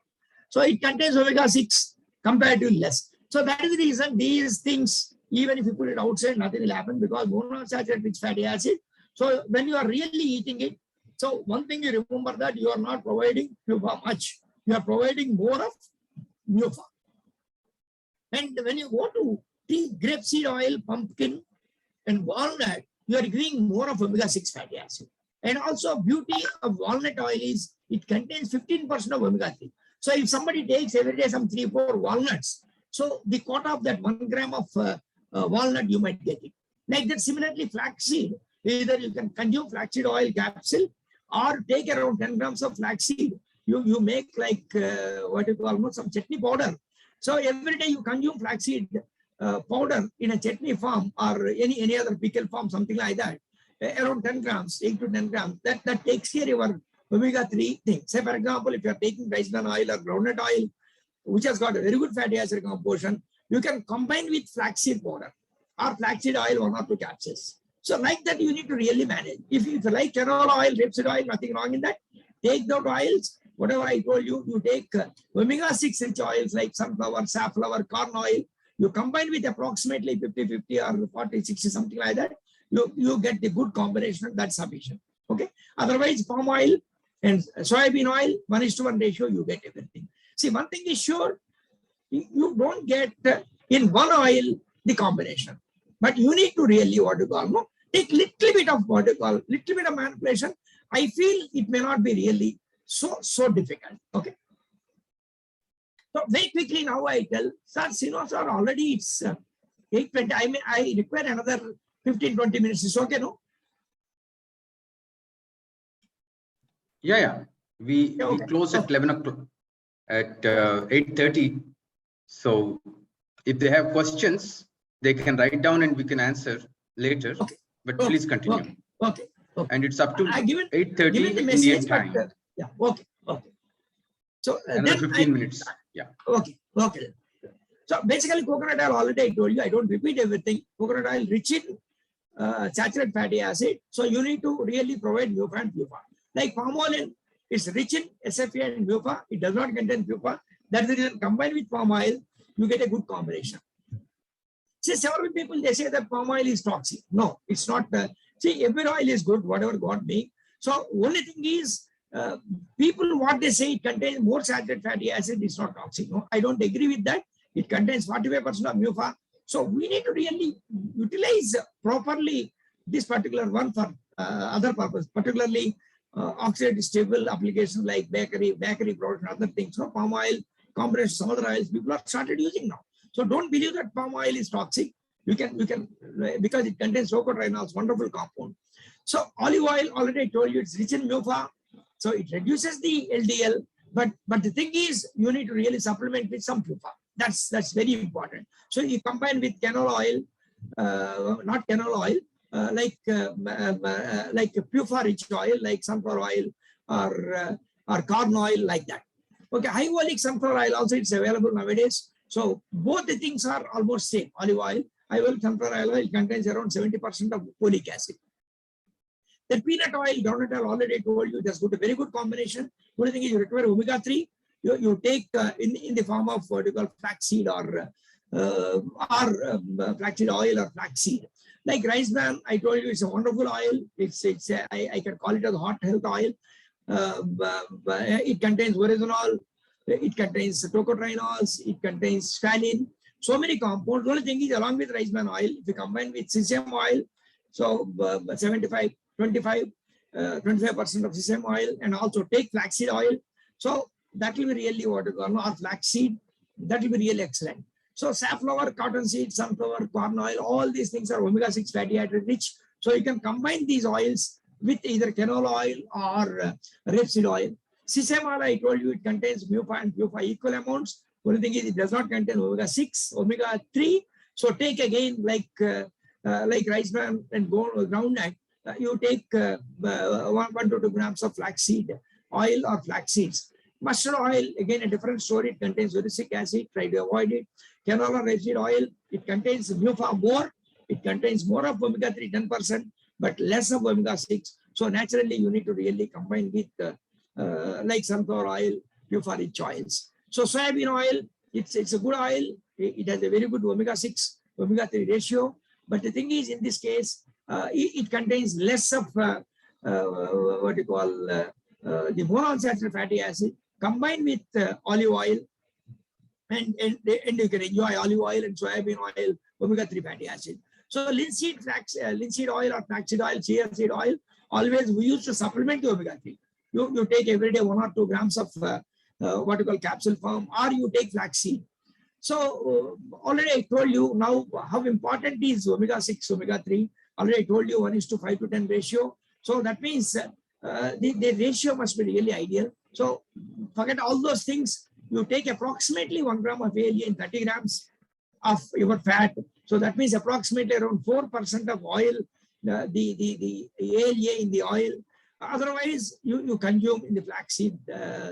So it contains omega-6 comparatively less. So that is the reason these things, even if you put it outside, nothing will happen, because monounsaturated rich fatty acid. So when you are really eating it, So one thing you remember that you are not providing PUFA much. You are providing more of MUFA. And when you go to tea, grapeseed oil, pumpkin, and walnut, you are giving more of omega-6 fatty acid. And also beauty of walnut oil is it contains 15% of omega-3. So if somebody takes every day some 3-4 walnuts, so the quota of that 1 gram of walnut, you might get it. Like that, similarly, flaxseed, either you can consume flaxseed oil capsule or take around 10 grams of flaxseed. You make like what you call some chutney powder. So every day you consume flaxseed powder in a chutney form or any other pickle form, something like that, around 10 grams, 8 to 10 grams, that takes care of your omega-3 thing. Say, for example, if you are taking rice bran oil or groundnut oil, which has got a very good fatty acid composition, you can combine with flaxseed powder or flaxseed oil, 1 or 2 capsules. So like that, you need to really manage. If you like canola oil, rapeseed oil, nothing wrong in that. Take those oils, whatever I told you, you take omega-6 rich oils like sunflower, safflower, corn oil, you combine with approximately 50-50 or 40-60, something like that, you get the good combination, that's sufficient. Okay. Otherwise, palm oil and soybean oil, 1:1 ratio, you get everything. See, one thing is sure, you don't get in one oil the combination, but you need to really what you call, no, take little bit of what you call, little bit of manipulation. I feel it may not be really so difficult. Okay. So very quickly now I tell, sir, sir, already it's 8:20. I mean, I require another 15-20 minutes. Is okay, no? Yeah. We close at 11 o'clock at 8:30. So if they have questions, they can write down and we can answer later. Okay. But please continue. Okay. And it's up to 8:30 Indian time. Yeah. Okay. So another 15 minutes. Yeah. Okay. So basically, coconut oil, already I told you, I don't repeat everything. Coconut oil rich in saturated fatty acid. So you need to really provide MUFA and PUFA. Like palm oil, it's rich in SFA and MUFA. It does not contain PUFA. That's the reason combined with palm oil, you get a good combination. See, several people, they say that palm oil is toxic. No, it's not. See, every oil is good, whatever God made. So only thing is, people, what they say, it contains more saturated fatty acid, is not toxic. No, I don't agree with that. It contains 45% of MUFA. So we need to really utilize properly this particular one for other purpose, particularly oxidative stable applications like bakery products and other things. So palm oil, combination some other oils, people are started using now. So don't believe that palm oil is toxic. You can because it contains tocotrienols, wonderful compound. So olive oil, already I told you, it's rich in MUFA. So it reduces the LDL, but the thing is, you need to really supplement with some PUFA. That's very important. So you combine with canola oil, not canola oil, like PUFA rich oil, like sunflower oil or corn oil, like that. Okay, high oleic sunflower oil also it's available nowadays. So both the things are almost same. Olive oil, high oleic sunflower oil contains around 70% of folic acid. The peanut oil, groundnut oil, already told you, that's got a very good combination. Only thing is you require omega-3. You take in the form of what you call flaxseed or flaxseed oil or flaxseed. Like rice bran, I told you it's a wonderful oil. I can call it as hot health oil. It contains oryzanol. It contains tocotrienols. It contains scaline. So many compounds. Only thing is, along with rice bran oil, if you combine with sesame oil, so 25% of sesame oil, and also take flaxseed oil. So that will be really what you call, or flaxseed, that will be really excellent. So safflower, cottonseed, sunflower, corn oil, all these things are omega-6 fatty acid rich. So you can combine these oils with either canola oil or rapeseed oil. Sesame oil, I told you, it contains MUFA and PUFA equal amounts. Only thing is, it does not contain omega-6, omega-3. So take again like rice bran and groundnut. You take 1 to 2 grams of flaxseed oil or flax seeds. Mustard oil, again, a different story. It contains uric acid. Try to avoid it. Canola rapeseed oil, it contains MUFA more. It contains more of omega-3, 10%, but less of omega-6. So naturally, you need to really combine with like sunflower oil, PUFA rich oils. So soybean oil, it's a good oil. It has a very good omega-6, omega-3 ratio. But the thing is, in this case, it contains less of what you call the monounsaturated fatty acid combined with olive oil, and you can enjoy olive oil and soybean oil, omega-3 fatty acid. So linseed oil or flaxseed oil, chia seed oil, always we used to supplement the omega-3. You take every day 1 or 2 grams of what you call capsule form, or you take flaxseed. So already I told you now how important is omega-6, omega-3. Already I told you 1:5 to 10 ratio. So that means the ratio must be really ideal. So forget all those things. You take approximately 1 gram of ALA in 30 grams of your fat. So that means approximately around 4% of oil, the ALA in the oil. Otherwise, you consume in the flaxseed,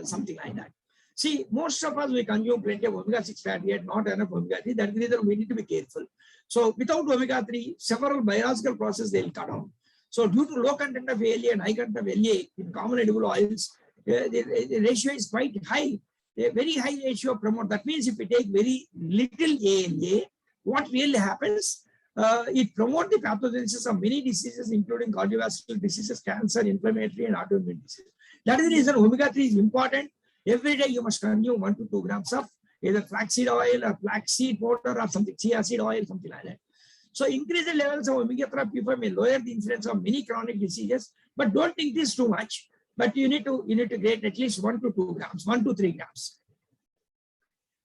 something like that. See, most of us, we consume plenty of omega-6 fatty acid, not enough omega-3. That is the reason we need to be careful. So without omega-3, several biological processes, they will cut down. So due to low content of ALA and high content of LA in common edible oils, the ratio is quite high. A very high ratio promote. That means if we take very little ALA, what really happens? It promotes the pathogenesis of many diseases, including cardiovascular diseases, cancer, inflammatory, and autoimmune diseases. That is the reason omega-3 is important. Every day you must consume 1 to 2 grams of either flaxseed oil or flaxseed powder or something, chia seed oil, something like that. So increased levels of omega-3 people may lower the incidence of many chronic diseases, but don't increase too much. But you need to get at least 1 to 2 grams, 1 to 3 grams.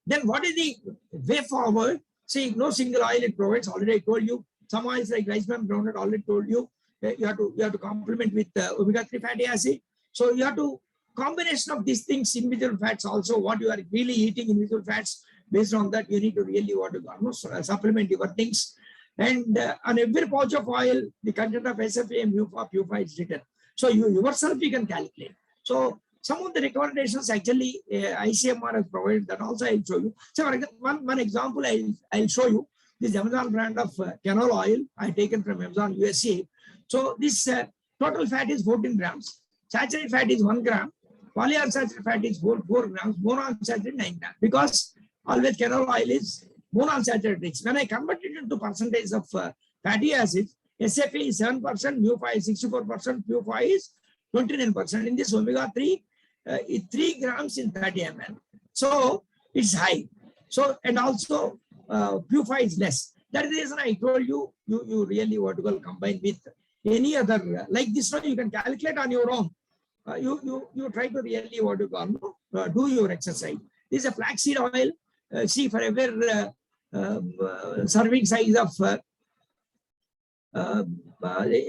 Then what is the way forward? See, no single oil it provides. Already I told you. Some oils like rice bran groundnut, already told you. You have to complement with omega-3 fatty acid. So you have to combination of these things, individual fats also, what you are really eating, individual fats. Based on that, you need to really want to almost supplement your things. And on every pouch of oil, the content of SFA and PUFA is written. So you yourself you can calculate. So some of the recommendations actually ICMR has provided, that also I'll show you. So one example I'll show you. This Amazon brand of canola oil I taken from Amazon USA. So this total fat is 14 grams. Saturated fat is 1 gram. Polyunsaturated fat is 4 grams. Monounsaturated 9 grams. Because always canola oil is monounsaturated rich. When I convert it into percentage of fatty acids, SFA is 7%, MUFA is 64%, PUFA is 29%. In this omega-3, it's 3 grams in 30 ml. So it's high. So, and also PUFA is less. That is the reason I told you, you really want to combine with any other, like this one, you can calculate on your own. You try to really want to do your exercise. This is a flaxseed oil. See, for every serving size of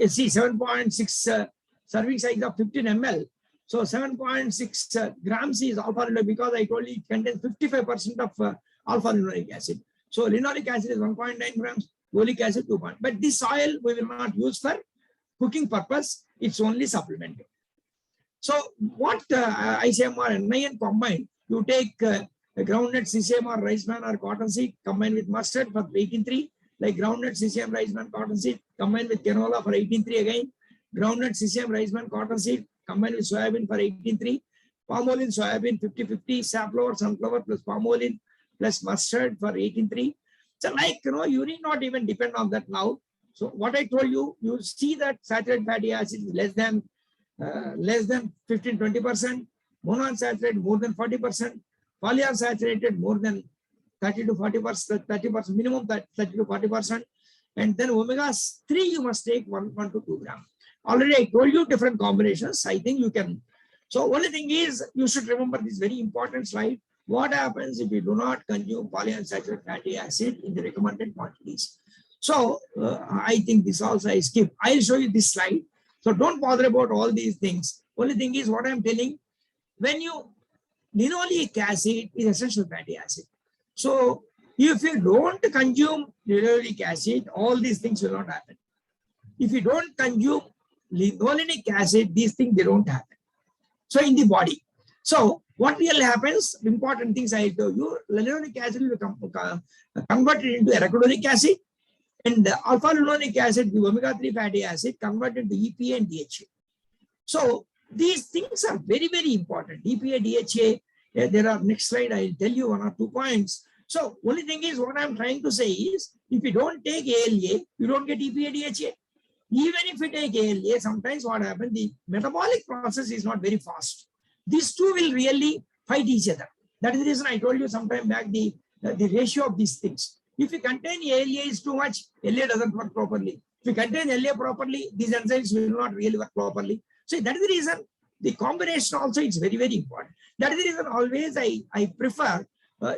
see 7.6 serving size of 15 ml. So 7.6 grams is alpha linoleic, because I told you it contains 55% of alpha linoleic acid. So linoleic acid is 1.9 grams, oleic acid 2. But this oil we will not use for cooking purpose. It's only supplemental. So what ICMR and NIN combined, you take groundnut, CCM or rice bran or cottonseed combined with mustard for 18.3, like groundnut, CCM, rice bran, cottonseed combined with canola for 18.3 again, groundnut, CCM, rice bran, cottonseed combined with soybean for 18.3, palm oil, soybean 50-50, safflower, sunflower plus palm oil plus mustard for 18.3. So like, you need not even depend on that now. So what I told you, you see that saturated fatty acid is less than 15-20%, monounsaturated more than 40%, polyunsaturated more than 30 to 40%, 30%, minimum 30 to 40%. And then omega-3 you must take 1 to 2 grams. Already I told you different combinations. I think you can. So only thing is, you should remember this very important slide. What happens if you do not consume polyunsaturated fatty acid in the recommended quantities? So I think this also I skip. I'll show you this slide. So don't bother about all these things. Only thing is what I'm telling, when you, linoleic acid is essential fatty acid. So if you don't consume linoleic acid, all these things will not happen. If you don't consume linoleic acid, these things, they don't happen. So in the body. So what really happens, important things I told you, linoleic acid will become converted into arachidonic acid, and alpha linolenic acid, the omega-3 fatty acid, converted to EPA and DHA. So these things are very, very important. EPA, DHA, there are, next slide, I'll tell you 1 or 2 points. So only thing is, what I'm trying to say is, if you don't take ALA, you don't get EPA, DHA. Even if we take ALA, sometimes what happens, the metabolic process is not very fast. These two will really fight each other. That is the reason I told you sometime back the ratio of these things. If you contain ALA is too much, LA doesn't work properly. If you contain LA properly, these enzymes will not really work properly. So that is the reason the combination also is very, very important. That is the reason always I prefer,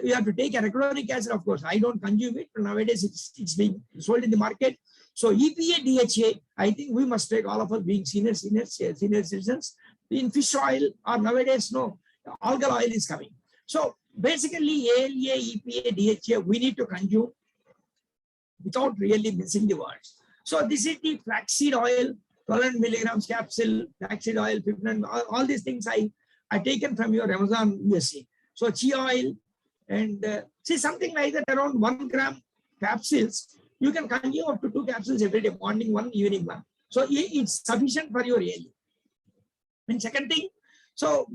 you have to take arachidonic acid, of course. I don't consume it, but nowadays it's being sold in the market. So EPA, DHA, I think we must take, all of us being senior citizens, in fish oil or nowadays, no, algal oil is coming. So basically ALA, EPA, DHA, we need to consume without really missing the words. So this is the flaxseed oil, 1200 milligrams capsule, flaxseed oil, 15, all these things I taken from your Amazon USA. So chia oil, and see something like that, around 1 gram capsules, you can consume up to 2 capsules every day, morning one, evening one. So it's sufficient for your ALA. And second thing, so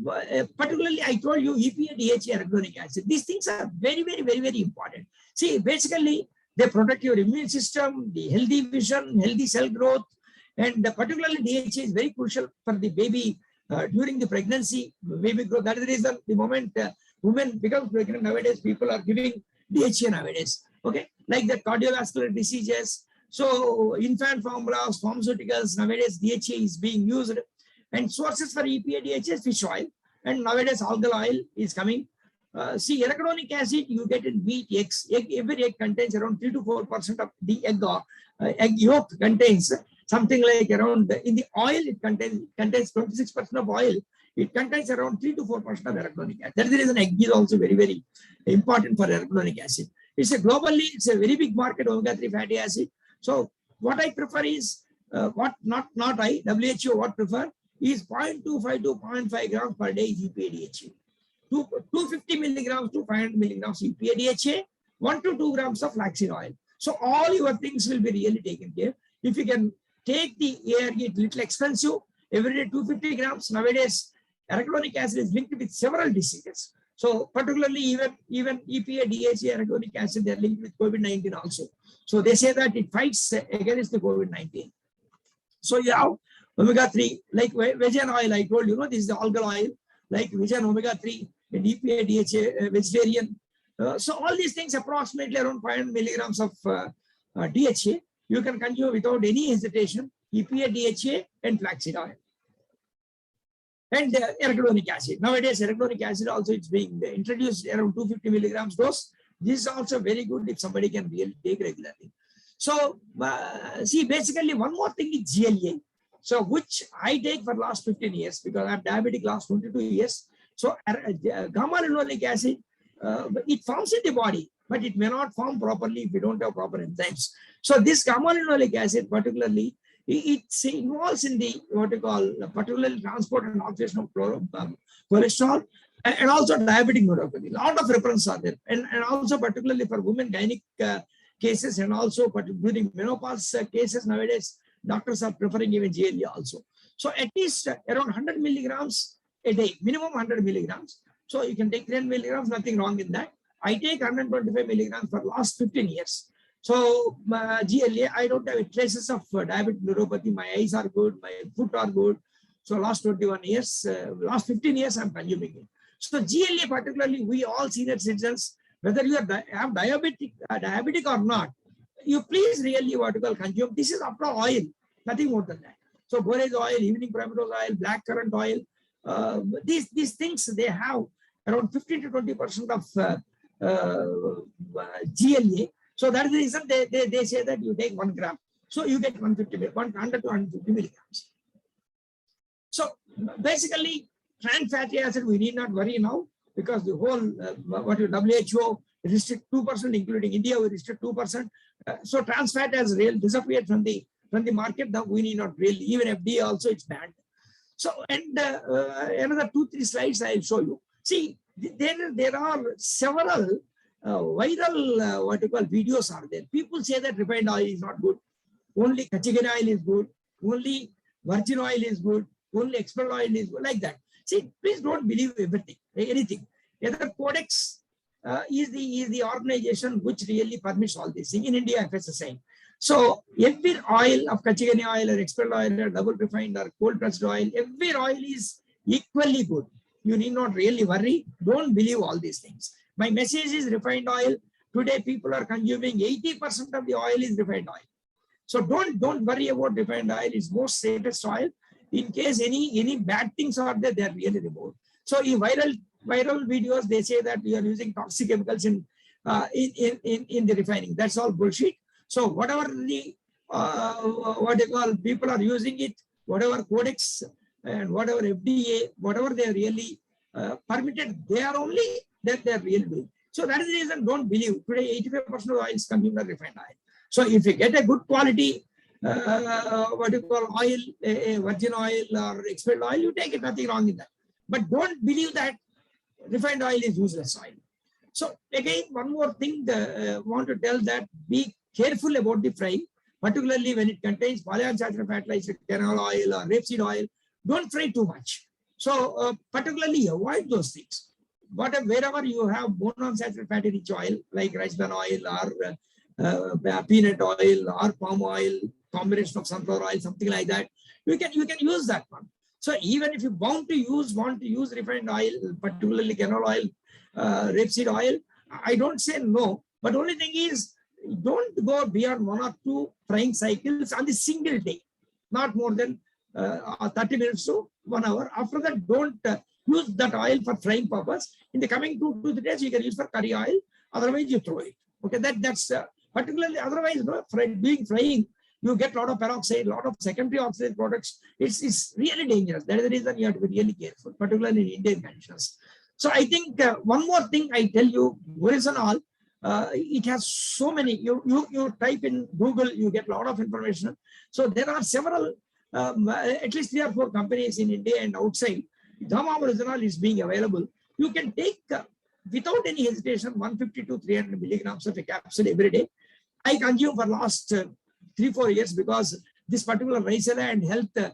particularly I told you EPA, DHA, arachidonic acid. These things are very, very, very, very important. See, basically they protect your immune system, the healthy vision, healthy cell growth, and particularly DHA is very crucial for the baby during the pregnancy, baby growth. That is the reason the moment women become pregnant nowadays, people are giving DHA nowadays. Okay, like the cardiovascular diseases. So infant formulas, pharmaceuticals, nowadays DHA is being used. And sources for EPA, DHA is fish oil. And nowadays algal oil is coming. See, arachidonic acid you get in meat, eggs. Every egg contains around 3 to 4% of the egg yolk contains something like around, in the oil it contains 26% of oil. It contains around 3 to 4% of arachidonic acid. That is the reason egg is also very, very important for arachidonic acid. It's globally, it's a very big market, omega-3 fatty acid. So what I prefer is, WHO what prefer is 0.25 to 0.5 grams per day is EPA, DHA. 250 milligrams to 500 milligrams EPA, DHA, 1 to 2 grams of flaxseed oil. So all your things will be really taken care. If you can take the ARG, it's little expensive. Every day 250 grams. Nowadays, arachidonic acid is linked with several diseases. So particularly even EPA, DHA, arachidonic acid, they are linked with COVID-19 also. So they say that it fights against the COVID-19. So you have omega-3, like vegan oil, I told you, this is the algal oil, like vegan omega-3, and EPA, DHA, vegetarian. So all these things approximately around 500 milligrams of DHA, you can consume without any hesitation, EPA, DHA, and flaxseed oil. And arachidonic acid. Nowadays, arachidonic acid also it's being introduced around 250 milligrams dose. This is also very good if somebody can really take regularly. So see, basically one more thing is GLA. So which I take for last 15 years because I'm diabetic last 22 years. So gamma-linolenic acid, it forms in the body, but it may not form properly if you don't have proper enzymes. So this gamma-linolenic acid particularly, it involves in the what you call particularly transport and oxidation of cholesterol and also diabetic neuropathy. A lot of references are there, and also particularly for women gynec cases and also during menopause cases nowadays, doctors are preferring even GLA also. So at least around 100 milligrams a day, minimum 100 milligrams. So you can take 10 milligrams, nothing wrong in that. I take 125 milligrams for last 15 years. So GLA, I don't have traces of diabetic neuropathy. My eyes are good, my foot are good. So last 21 years, last 15 years, I'm consuming it. So GLA particularly, we all senior citizens, whether you have diabetic or not, you please really what you call consume. This is after oil, nothing more than that. So borage oil, evening primrose oil, black currant oil, these things, they have around 15 to 20% of GLA. So that is the reason they say that you take 1 gram. So you get 100 to 150 milligrams. So basically, trans fatty acid, we need not worry now because the whole WHO restrict 2%, including India, we restrict 2%. So trans fat has really disappeared from the market. Now we need not really, even FDA also it's banned. So and another 2-3 slides I'll show you. See, there are several viral what you call videos are there. People say that refined oil is not good. Only Kachigana oil is good. Only virgin oil is good. Only expert oil is good. Like that. See, please don't believe anything. Either Codex is the organization which really permits all this. In India, FSSAI. So every oil of kachigani oil or expelled oil or double refined or cold pressed oil, every oil is equally good. You need not really worry. Don't believe all these things. My message is refined oil. Today people are consuming 80% of the oil is refined oil. So don't worry about refined oil. It's most safest oil. In case any bad things are there, they are really removed. So in viral videos, they say that we are using toxic chemicals in the refining. That's all bullshit. So whatever the what you call people are using it, whatever codex and whatever FDA, whatever they are really permitted, they are only that they are really doing. So that is the reason. Don't believe today 85% of oil is consumed as refined oil. So if you get a good quality, what you call oil, a virgin oil or expelled oil, you take it, nothing wrong in that. But don't believe that refined oil is useless oil. So again, one more thing, want to tell that be careful about the frying, particularly when it contains polyunsaturated fatty like canola oil or rapeseed oil. Don't fry too much. So particularly avoid those things. Wherever you have monounsaturated fatty rich oil like rice bran oil or peanut oil or palm oil, combination of sunflower oil, something like that, you can use that one. So even if you want to use refined oil, particularly canola oil, rapeseed oil, I don't say no, but only thing is don't go beyond 1 or 2 frying cycles on the single day, not more than 30 minutes to 1 hour. After that, don't use that oil for frying purpose. In the coming 2 to 3 days, you can use for curry oil. Otherwise, you throw it. Okay, that's particularly otherwise, doing frying, you get a lot of peroxide, a lot of secondary oxide products. It's really dangerous. That is the reason you have to be really careful, particularly in Indian conditions. So I think one more thing I tell you, Vorisanol, it has so many. You type in Google, you get a lot of information. So there are several, at least 3 or 4 companies in India and outside. Vorisanol is being available. You can take without any hesitation 150 to 300 milligrams of a capsule every day. I consume for last 3-4 years because this particular Raisala and Health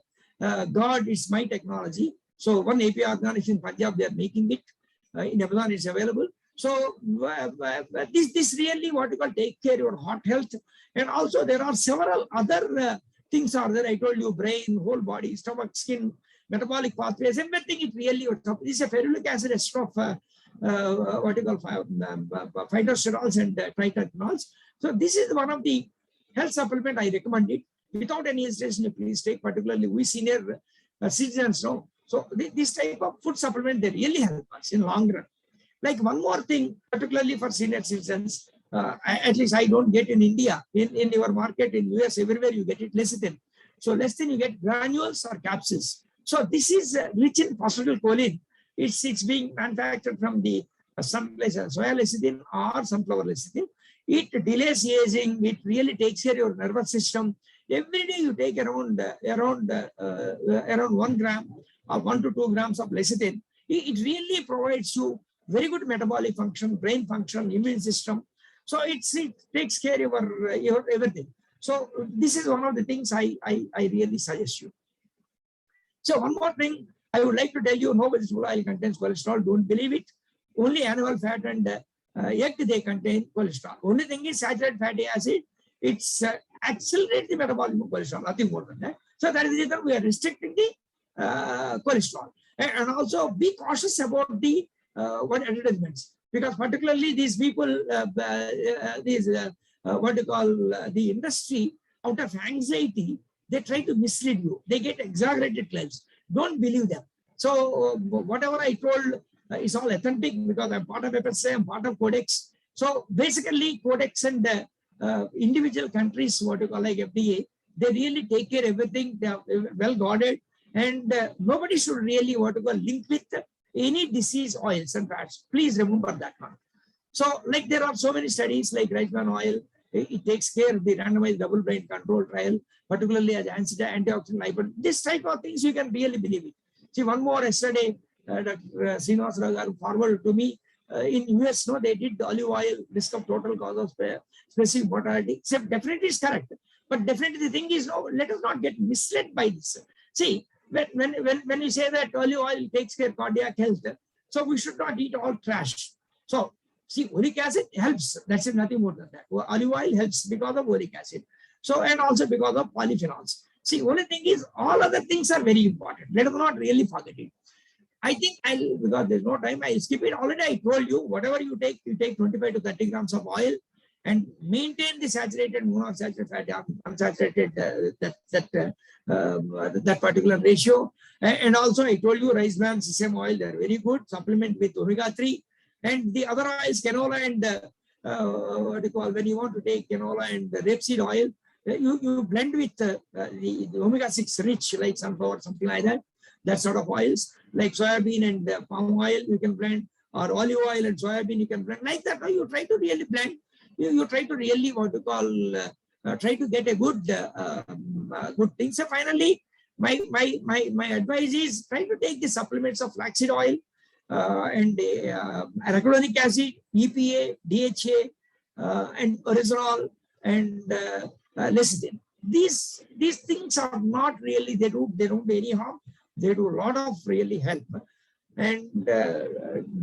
God is my technology. So one API organization in Punjab, they are making it. In Amazon, it's available. So this really what you call take care of your heart health. And also there are several other things are there. I told you brain, whole body, stomach, skin, metabolic pathways, everything it really works up. This is a ferulic acid ester of what you call phytosterols and triterpenols. So this is one of the health supplement I recommend it. Without any hesitation, please take, particularly we senior citizens know. So this type of food supplement, they really help us in long run. Like one more thing, particularly for senior citizens, at least I don't get in India. In your market, in US, everywhere you get it lecithin. So lecithin you get granules or capsules. So this is rich in phosphatidylcholine. It's being manufactured from the some places soya lecithin or sunflower lecithin. It delays aging. It really takes care of your nervous system. Every day you take around 1 gram or 1 to 2 grams of lecithin. It really provides you very good metabolic function, brain function, immune system. So it takes care of your everything. So this is one of the things I really suggest you. So one more thing I would like to tell you, no vegetable oil contains cholesterol. Don't believe it. Only animal fat and egg they contain cholesterol. Only thing is saturated fatty acid. It's accelerates the metabolism of cholesterol, nothing more than that. So that is the reason we are restricting the cholesterol. And also be cautious about the advertisements, because particularly these people, what you call the industry, out of anxiety, they try to mislead you. They get exaggerated claims. Don't believe them. So whatever I told is all authentic because I'm part of FSA, I'm part of Codex. So basically Codex and individual countries, what you call like FDA, they really take care of everything. They are well guarded, and nobody should really what you call link with any disease oils and fats. Please remember that one. So like there are so many studies like rice bran oil. It takes care of the randomized double-blind control trial, particularly as antioxidant lipid. This type of things you can really believe it. See, one more yesterday, Dr. Srinivas Rao forwarded to me. In US, no, they did the olive oil risk of total cause of specific mortality. So definitely is correct, but definitely the thing is, no, let us not get misled by this. See, when you say that olive oil takes care of cardiac health, so we should not eat all trash. So see, uric acid helps. That's it, nothing more than that. Olive oil helps because of uric acid. So, and also because of polyphenols. See, only thing is all other things are very important. Let us not really forget it. I think because there's no time, I'll skip it. Already I told you, whatever you take 25 to 30 grams of oil and maintain the saturated, monounsaturated fat, unsaturated, that particular ratio. And also I told you rice bran, sesame oil, they're very good. Supplement with omega-3 and the other oils, canola and what do you call, when you want to take canola and rapeseed oil, you blend with the omega-6 rich, like sunflower, something like that. That sort of oils, like soybean and palm oil, you can blend, or olive oil and soybean, you can blend like that. Or you try to really blend. You try to really what to call, try to get a good good thing. So finally, my advice is try to take the supplements of flaxseed oil and arachidonic acid, EPA, DHA, and oryzanol and lecithin. These things are not really, they don't do any harm. They do a lot of really help. And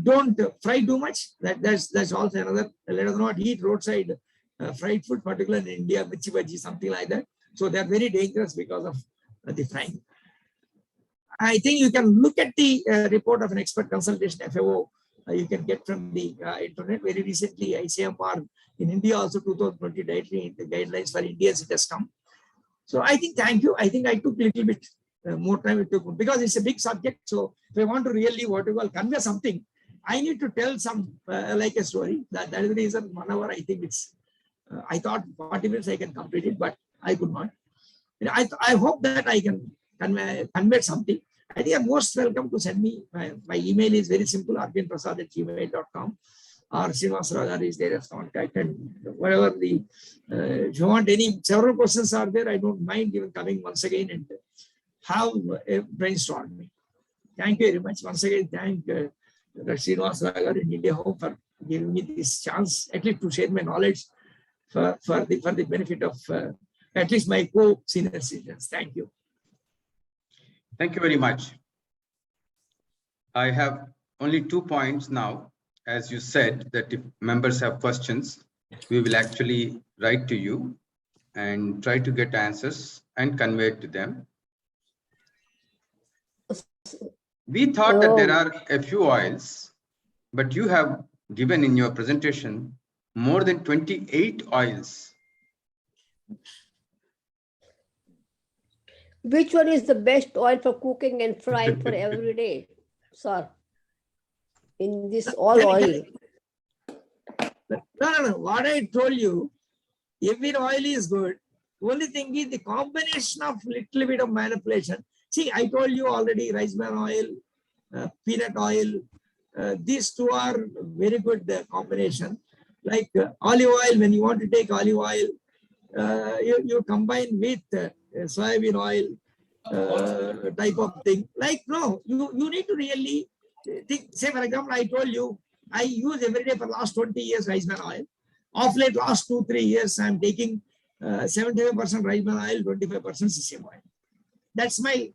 don't fry too much. That's also another. Let us not eat roadside fried food, particularly in India, michi bhaji, something like that. So they are very dangerous because of the frying. I think you can look at the report of an expert consultation, FAO. You can get from the internet. Very recently, ICMR in India also 2020 dietary guidelines for Indians, it has come. So I think, thank you. I think I took a little bit more time it took, because it's a big subject. So if I want to really convey something, I need to tell some like a story. That is the reason 1 hour. I think it's. I thought 40 minutes I can complete it, but I could not. I hope that I can convey something. I think you're most welcome to send me. My email is very simple: rbnprasad@gmail.com. Or Srinivasarao is there as contact, and whatever the if you want several questions are there, I don't mind even coming once again and have a brainstorming. Thank you very much. Once again, thank Srinivasarao in India Home for giving me this chance, at least to share my knowledge for the benefit of at least my co-senior citizens. Thank you. Thank you very much. I have only 2 points now. As you said, that if members have questions, we will actually write to you and try to get answers and convey it to them. We thought that there are a few oils, but you have given in your presentation more than 28 oils. Which one is the best oil for cooking and frying for every day, sir? In this all oil. No. What I told you, every oil is good. Only thing is the combination of little bit of manipulation. See, I told you already, rice bran oil, peanut oil, these two are very good combination. Like olive oil, when you want to take olive oil, you combine with soybean oil type of thing. Like, no, you need to really think. Say, for example, I told you, I use every day for last 20 years rice bran oil. Of late, last 2-3 years, I'm taking 75% rice bran oil, 25% sesame oil. That's my,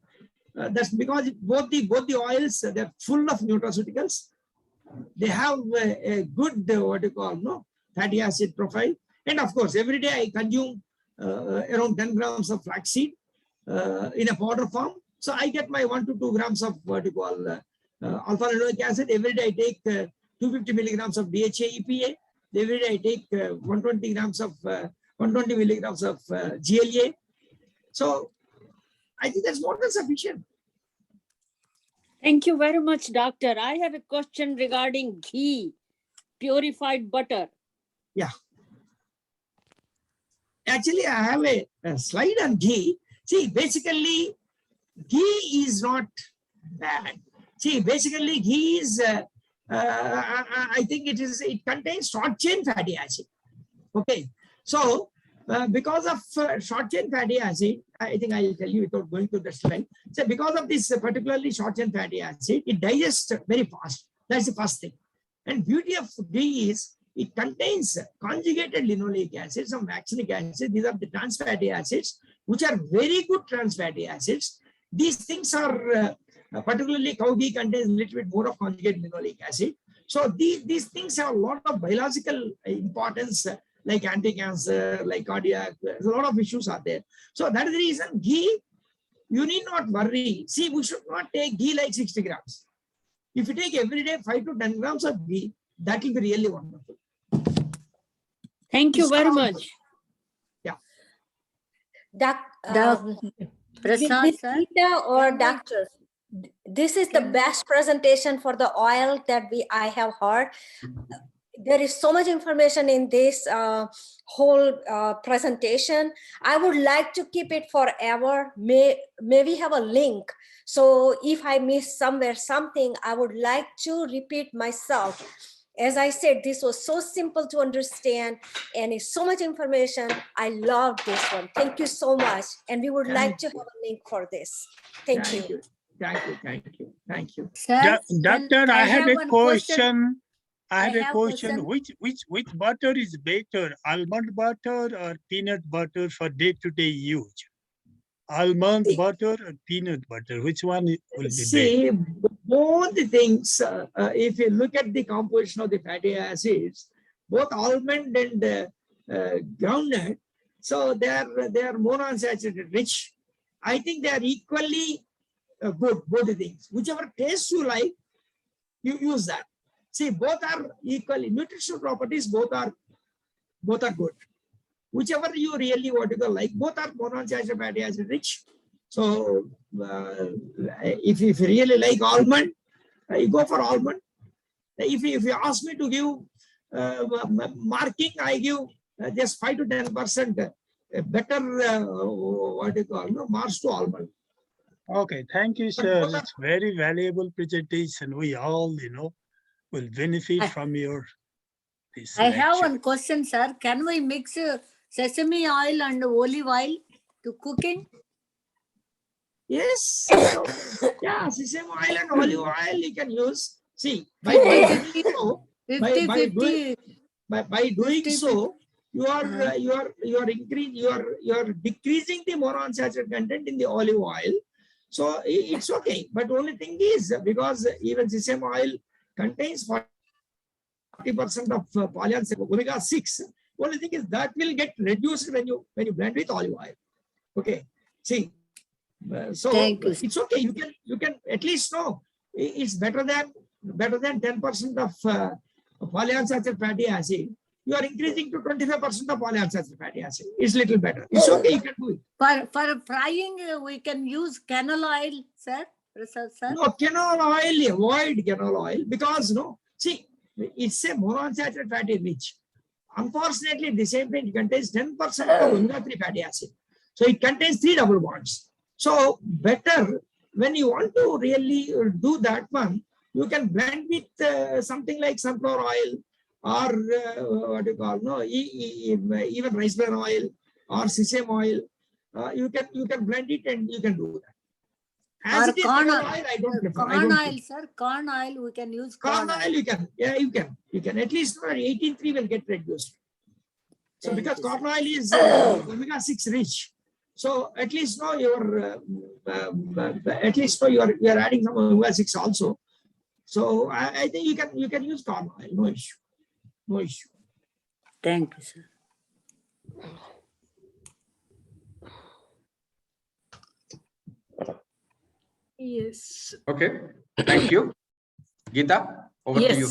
that's because both the oils, they're full of nutraceuticals. They have a good, what you call, fatty acid profile. And of course, every day I consume around 10 grams of flaxseed in a powder form. So I get my 1 to 2 grams of what you call alpha-linoleic acid. Every day I take 250 milligrams of DHA EPA. Every day I take 120 milligrams of GLA. So I think that's more than sufficient. Thank you very much, doctor. I have a question regarding ghee, purified butter. Yeah. Actually, I have a slide on ghee. See, basically, ghee is not bad. See, basically, ghee is, I think it contains short chain fatty acid. Okay. So, because of short chain fatty acid, I think I'll tell you without going to the slide. So, because of this particularly short chain fatty acid, it digests very fast. That's the first thing. And beauty of ghee is it contains conjugated linoleic acid, some maxinic acid. These are the trans fatty acids, which are very good trans fatty acids. These things are particularly cow ghee contains a little bit more of conjugated linoleic acid. So these things have a lot of biological importance, like anti-cancer, like cardiac. There's a lot of issues are there. So that is the reason ghee, you need not worry. See, we should not take ghee like 60 grams. If you take every day 5 to 10 grams of ghee, that will be really wonderful. Thank you It's very not- much. Prasad, sir. Gita or Can I- doctor, this is the Can I- best presentation for the oil that I have heard. There is so much information in this whole presentation. I would like to keep it forever. May we have a link. So if I miss somewhere something, I would like to repeat myself. As I said, this was so simple to understand and it's so much information. I love this one. Thank you so much. And we would like to have a link for this. Thank you. Thank you. Sir, Doctor, can I have a one question. I I have a have question. question. Which butter is better, almond butter or peanut butter for day-to-day use? Almond butter or peanut butter? Which one will be better? See, both the things, if you look at the composition of the fatty acids, both almond and groundnut, so they are monounsaturated rich. I think they are equally good, both the things. Whichever taste you like, you use that. See, both are equally nutritional properties, both are good. Whichever you really want to go like, both are monounsaturated fatty acid rich. So if you really like almond, you go for almond. If you ask me to give marking, I give just 5 to 10% better marks to almond. Okay, thank you, sir. It's very valuable presentation. We all, will benefit from your this I have lecture. one question, sir. Can we mix sesame oil and olive oil to cooking? Yes. So, yeah, sesame oil and olive oil you can use. See, by doing so, 50-50. by doing 50-50. so, you are decreasing the monounsaturated content in the olive oil. So it's okay. But only thing is, because even sesame oil contains 40% of polyunsaturated omega-6. Only thing is that will get reduced when you blend with olive oil. Okay. See. So Thank you. it's okay. You can at least know it's better than 10% of polyunsaturated fatty acid. You are increasing to 25% of polyunsaturated fatty acid. It's little better. It's okay. You can do it. For frying, we can use canola oil, sir. Prasad, sir. No, canola oil, avoid canola oil because see, it's a monounsaturated fatty rich. Unfortunately, the same thing contains 10% of omega-3 fatty acid. So it contains 3 double bonds. So better when you want to really do that one, you can blend with something like sunflower oil or even rice bran oil or sesame oil. You can blend it and you can do that. As Or it is corn canola oil. oil, I don't prefer. Corn oil, sir. Corn oil, we can use Corn oil you can. Yeah, you can. At least 18.3 will get reduced. So Thank because you, corn sir. oil is omega-6 rich. So at least you're adding some omega-6 also. So I think you can use corn oil. No issue. No issue. Thank you, sir. Yes. Okay, thank you. Gita, over to you.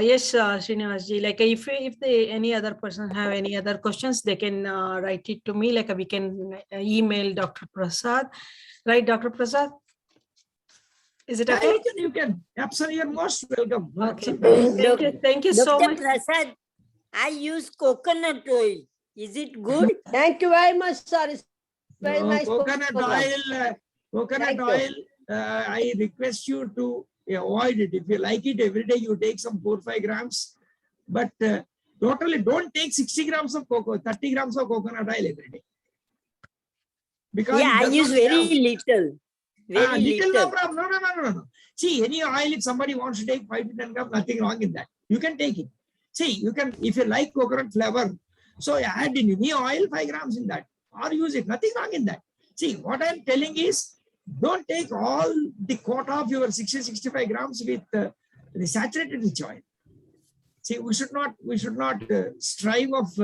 Yes, Srinivas ji. Like if any other person have any other questions, they can write it to me. Like we can email Dr. Prasad, right, Dr. Prasad? Is it okay? You can. Absolutely, you're most welcome. Okay. Thank you so Dr. much. Prasad, I use coconut oil. Is it good? Thank you very much, sir. It's very nice. Coconut program. Thank oil, you. I request you to avoid it. If you like it, every day you take some 4-5 grams. But totally don't take 60 grams of 30 grams of coconut oil every day. Because Yeah, I use very little. Very little. No little. problem. No. See, any oil, if somebody wants to take 5 to 10 grams, nothing wrong in that. You can take it. See, you can, if you like coconut flavor, so add in any oil 5 grams in that or use it. Nothing wrong in that. See, what I'm telling is, don't take all the quota of your 60-65 grams with the saturated rich oil. See, we should not strive of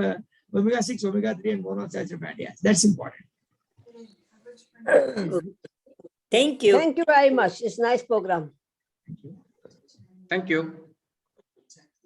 omega-6, omega-3 and monounsaturated fatty acids. That's important. Thank you. Thank you very much. It's a nice program. Thank you. Thank you.